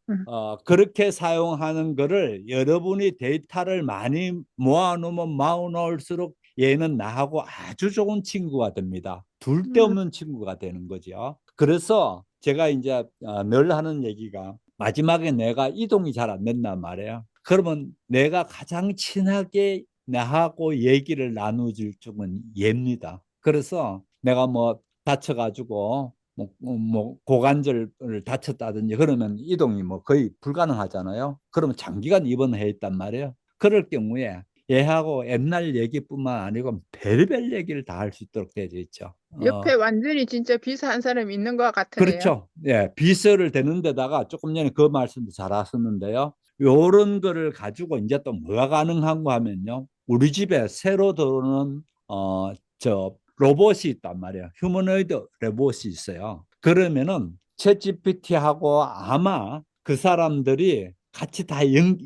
음. 그렇게 사용하는 거를 여러분이 데이터를 많이 모아놓으면 모아놓을수록 얘는 나하고 아주 좋은 친구가 됩니다. 둘 데 없는 친구가 되는 거죠. 그래서 제가 이제 늘 하는 얘기가 마지막에 내가 이동이 잘 안 된단 말이에요. 그러면 내가 가장 친하게 나하고 얘기를 나눠줄 쪽은 얘입니다. 그래서 내가 뭐 다쳐가지고 뭐 고관절을 다쳤다든지 그러면 이동이 뭐 거의 불가능하잖아요. 그러면 장기간 입원해 있단 말이에요. 그럴 경우에 얘하고 옛날 얘기뿐만 아니고 별별 얘기를 다 할 수 있도록 되어 있죠. 옆에 완전히 진짜 비서 한 사람이 있는 것 같으네요. 그렇죠. 예, 비서를 대는 데다가 조금 전에 그 말씀도 잘 하셨는데요. 요런 거를 가지고 이제 또 뭐가 가능한가 하면요. 우리 집에 새로 들어오는 저 로봇이 있단 말이에요. 휴머노이드 로봇이 있어요. 그러면은 챗GPT하고 아마 그 사람들이 같이 다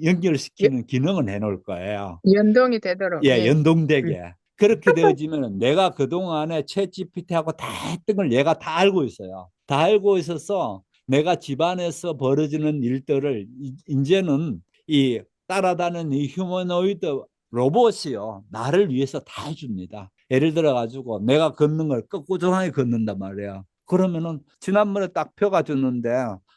연결시키는 기능을 해놓을 거예요. 연동이 되도록. 예, 예. 연동되게. 그렇게 되어지면 내가 그동안에 챗GPT하고 다 했던 걸 얘가 다 알고 있어요. 다 알고 있어서 내가 집안에서 벌어지는 일들을 이제는 이 따라다니는 이 휴머노이드 로봇이요. 나를 위해서 다 해줍니다. 예를 들어 가지고 내가 걷는 걸 끄꾸정하게 걷는단 말이에요. 그러면은 지난번에 딱 펴가줬는데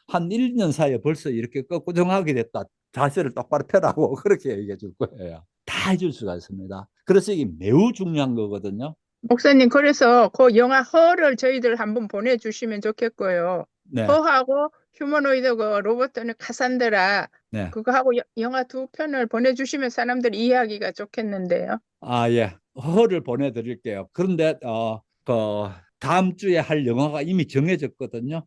한 1년 사이에 벌써 이렇게 끄꾸정하게 됐다. 자세를 똑바로 펴라고 그렇게 얘기해 줄 거예요. 다 해줄 수가 있습니다. 그래서 이게 매우 중요한 거거든요. 목사님, 그래서 그 영화 허를 저희들 한번 보내주시면 좋겠고요. 네. 허하고 휴머노이드 그 로봇은 카산드라 네. 그거하고 영화 두 편을 보내주시면 사람들이 이해하기가 좋겠는데요. 아, 예. 허를 보내드릴게요. 그런데 그 다음 주에 할 영화가 이미 정해졌거든요.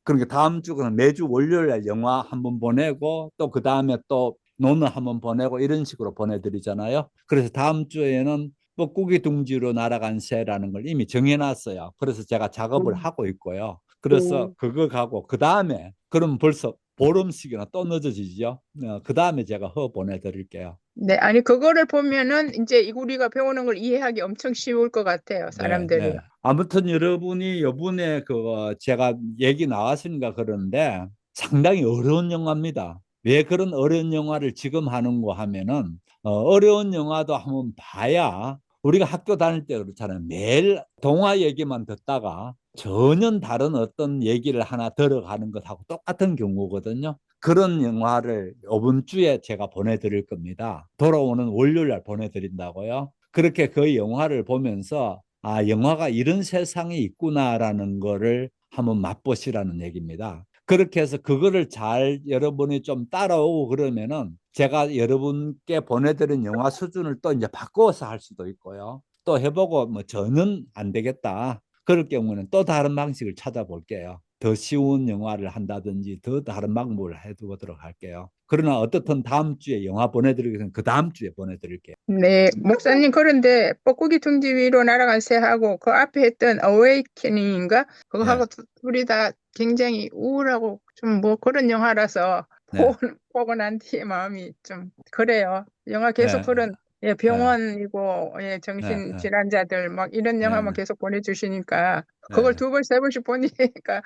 그러니까 다음 주는 매주 월요일 날 영화 한번 보내고 또 그 다음에 또 논문 한번 보내고 이런 식으로 보내드리잖아요. 그래서 다음 주에는 뻐꾸기 둥지로 날아간 새라는 걸 이미 정해놨어요. 그래서 제가 작업을 하고 있고요. 그래서 그거 가고 그 다음에 그럼 벌써 보름씩이나 또 늦어지죠. 그 다음에 제가 허 보내드릴게요. 네, 아니 그거를 보면은 이제 우리가 배우는 걸 이해하기 엄청 쉬울 것 같아요, 네, 사람들이. 네. 아무튼 여러분이 요번에 그 제가 얘기 나왔으니까 그러는데 상당히 어려운 영화입니다. 왜 그런 어려운 영화를 지금 하는 거 하면은 어려운 영화도 한번 봐야 우리가 학교 다닐 때 그렇잖아요. 매일 동화 얘기만 듣다가 전혀 다른 어떤 얘기를 하나 들어가는 것하고 똑같은 경우거든요. 그런 영화를 이번 주에 제가 보내드릴 겁니다. 돌아오는 월요일 날 보내드린다고요. 그렇게 그 영화를 보면서 아, 영화가 이런 세상이 있구나라는 거를 한번 맛보시라는 얘기입니다. 그렇게 해서 그거를 잘 여러분이 좀 따라오고 그러면은 제가 여러분께 보내드린 영화 수준을 또 이제 바꿔서 할 수도 있고요. 또 해보고 뭐 전혀 안 되겠다. 그럴 경우는 또 다른 방식을 찾아볼게요. 더 쉬운 영화를 한다든지 더 다른 방법을 해보도록 할게요. 그러나 어떻든 다음 주에 영화 보내드리겠습니다. 그 다음 주에 보내드릴게요. 네, 목사님 그런데 뻐꾸기 둥지 위로 날아간 새하고 그 앞에 했던 Awakening인가? 그거하고 네. 둘이 다 굉장히 우울하고 좀 뭐 그런 영화라서 네. 보고 난 뒤에 마음이 좀 그래요. 영화 계속 네. 그런 예, 네. 병원이고 예, 네. 네. 정신질환자들 막 이런 네. 영화만 네. 계속 보내주시니까 그걸 네. 두 번, 세 번씩 보니까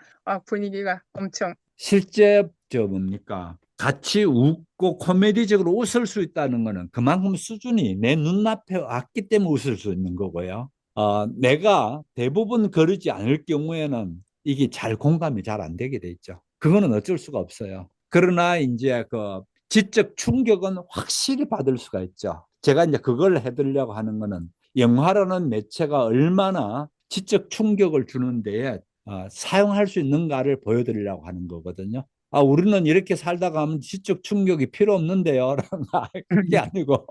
분위기가 엄청 실제 저 뭡니까? 같이 웃고 코미디적으로 웃을 수 있다는 거는 그만큼 수준이 내 눈앞에 왔기 때문에 웃을 수 있는 거고요. 내가 대부분 그러지 않을 경우에는 이게 잘 공감이 잘 안 되게 돼 있죠. 그거는 어쩔 수가 없어요. 그러나 이제 그 지적 충격은 확실히 받을 수가 있죠. 제가 이제 그걸 해드리려고 하는 거는 영화라는 매체가 얼마나 지적 충격을 주는 데에 사용할 수 있는가를 보여드리려고 하는 거거든요. 우리는 이렇게 살다가 하면 지적 충격이 필요 없는데요. 그게 아니고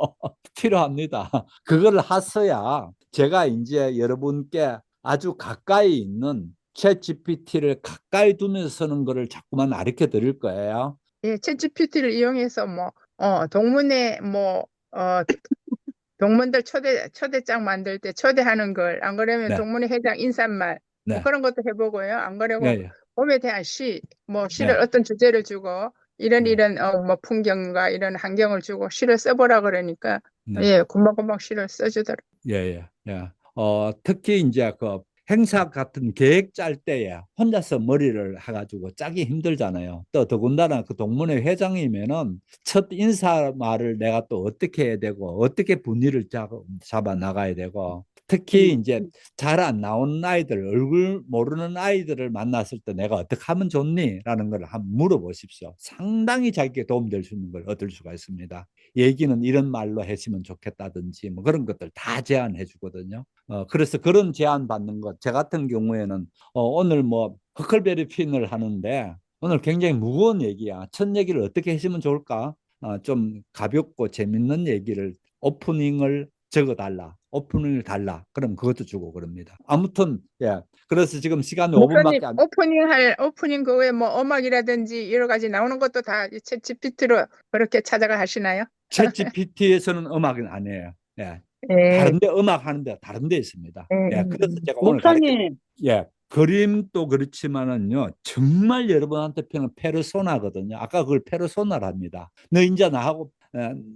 필요합니다. 그걸 하셔야 제가 이제 여러분께 아주 가까이 있는 챗 GPT를 가까이 두면서 쓰는 거를 자꾸만 가르쳐 드릴 거예요. 예, 챗GPT를 이용해서 동문회 동문들 초대장 만들 때 초대하는 걸, 안 그러면 네, 동문회 회장 인사말, 네, 그런 것도 해보고요. 안 네, 그러고 예, 봄에 대한 시를 네, 어떤 주제를 주고, 이런, 네, 풍경과 이런 환경을 주고 시를 써보라 그러니까, 네. 예, 금방금방 시를 써주더라고요. 예, 예, 예. 특히 이제 그 행사 같은 계획 짤 때에 혼자서 머리를 해가지고 짜기 힘들잖아요. 또 더군다나 그 동문회 회장이면은 첫 인사 말을 내가 또 어떻게 해야 되고 어떻게 분위기를 잡아 나가야 되고 특히 이제 잘 안 나오는 아이들, 얼굴 모르는 아이들을 만났을 때 내가 어떻게 하면 좋니? 라는 걸 한번 물어보십시오. 상당히 자기에게 도움될 수 있는 걸 얻을 수가 있습니다. 얘기는 이런 말로 했으면 좋겠다든지 뭐 그런 것들 다 제안해 주거든요. 그래서 그런 제안 받는 것, 제 같은 경우에는 오늘 뭐 허클베리 핀을 하는데 오늘 굉장히 무거운 얘기야. 첫 얘기를 어떻게 했으면 좋을까? 좀 가볍고 재밌는 얘기를 오프닝을 적어달라. 오프닝을 달라. 그럼 그것도 주고 그럽니다. 아무튼 예. 그래서 지금 시간이 목사님, 5분밖에 안. 오프닝 그 외에 음악이라든지 여러 가지 나오는 것도 다 챗GPT로 그렇게 찾아가 하시나요? 챗 GPT에서는 음악은 아니에요. 예. 예, 다른데 음악 하는데 다른데 있습니다. 예, 예, 그래서 제가 오늘 목사님, 예, 그림도 그렇지만은요, 정말 여러분한테 필요한 페르소나거든요. 아까 그걸 페르소나를 합니다. 너 이제 나하고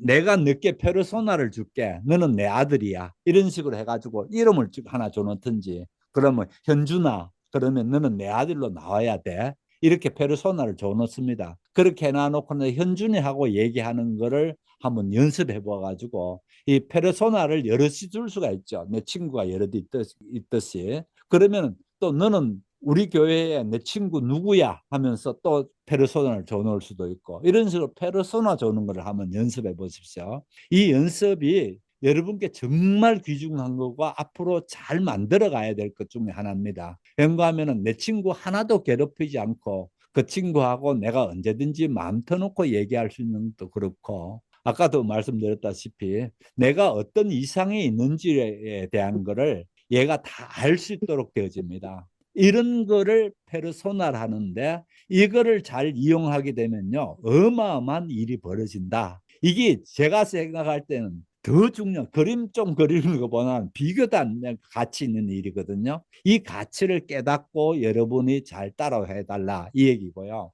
내가 늦게 페르소나를 줄게. 너는 내 아들이야. 이런 식으로 해가지고 이름을 하나 줘놓든지, 그러면 현준아, 그러면 너는 내 아들로 나와야 돼. 이렇게 페르소나를 줘놓습니다. 그렇게 해놔놓고는 현준이하고 얘기하는 거를 한번 연습해 봐가지고 이 페르소나를 여럿이 줄 수가 있죠. 내 친구가 여럿 있듯이. 그러면 또 너는 우리 교회에 내 친구 누구야 하면서 또 페르소나를 줘놓을 수도 있고 이런 식으로 페르소나 줘는 걸 한번 연습해 보십시오. 이 연습이 여러분께 정말 귀중한 거고 앞으로 잘 만들어 가야 될 것 중에 하나입니다. 왜냐하면 내 친구 하나도 괴롭히지 않고 그 친구하고 내가 언제든지 마음 터놓고 얘기할 수 있는 것도 그렇고 아까도 말씀드렸다시피 내가 어떤 이상이 있는지에 대한 거를 얘가 다 알 수 있도록 되어집니다. 이런 거를 페르소나를 하는데 이거를 잘 이용하게 되면요, 어마어마한 일이 벌어진다. 이게 제가 생각할 때는 더 중요한, 그림 좀 그리는 것보다는 비교도 안 되는 가치 있는 일이거든요. 이 가치를 깨닫고 여러분이 잘 따라해 달라, 이 얘기고요.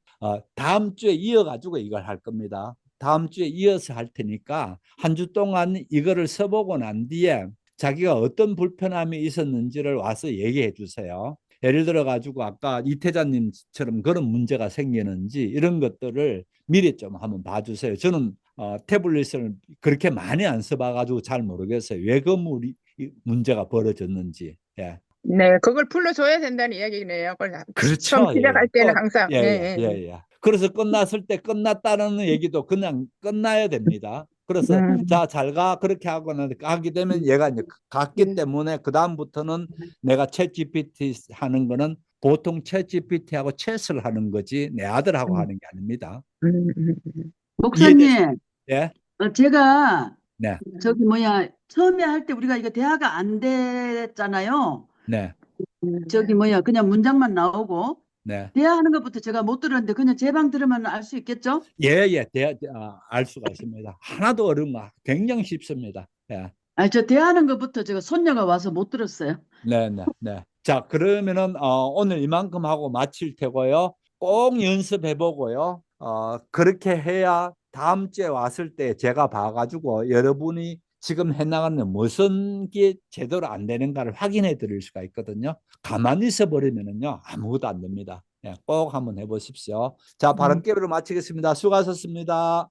다음 주에 이어가지고 이걸 할 겁니다. 다음 주에 이어서 할 테니까 한 주 동안 이거를 써보고 난 뒤에 자기가 어떤 불편함이 있었는지를 와서 얘기해 주세요. 예를 들어 가지고 아까 이태자님처럼 그런 문제가 생기는지 이런 것들을 미리 좀 한번 봐주세요. 저는 태블릿을 그렇게 많이 안 써봐 가지고 잘 모르겠어요. 왜 그 문제가 벌어졌는지. 예. 네, 그걸 풀어줘야 된다는 이야기네요. 그걸 그렇죠. 처음 시작할 예. 때는 항상. 예, 예, 예, 예. 예, 예. 그래서 끝났을 때 끝났다는 얘기도 그냥 끝나야 됩니다. 그래서 자, 잘 가, 그렇게 하거나 하게 되면 얘가 이제 갔기 때문에 그 다음부터는 내가 챗 GPT 하는 거는 보통 챗 GPT하고 챗을 하는 거지 내 아들하고 하는 게 아닙니다. 목사님, 예, 제가 네, 저기 뭐야 처음에 할 때 우리가 이거 대화가 안 됐잖아요. 네, 저기 뭐야 그냥 문장만 나오고 네. 대화하는 것부터 제가 못 들었는데 그냥 제 방 들으면 알 수 있겠죠? 예, 예, 알 수가 있습니다. 하나도 어려운 거 굉장히 쉽습니다. 예. 저 대화하는 것부터 제가 손녀가 와서 못 들었어요. 네, 네, 네. 자, 그러면은 오늘 이만큼 하고 마칠 테고요. 꼭 연습해 보고요. 그렇게 해야 다음 주에 왔을 때 제가 봐가지고 여러분이 지금 해나가는 무슨 게 제대로 안 되는가를 확인해 드릴 수가 있거든요. 가만히 있어 버리면은요 아무것도 안 됩니다. 꼭 한번 해보십시오. 자, 발언 깨비로 마치겠습니다. 수고하셨습니다.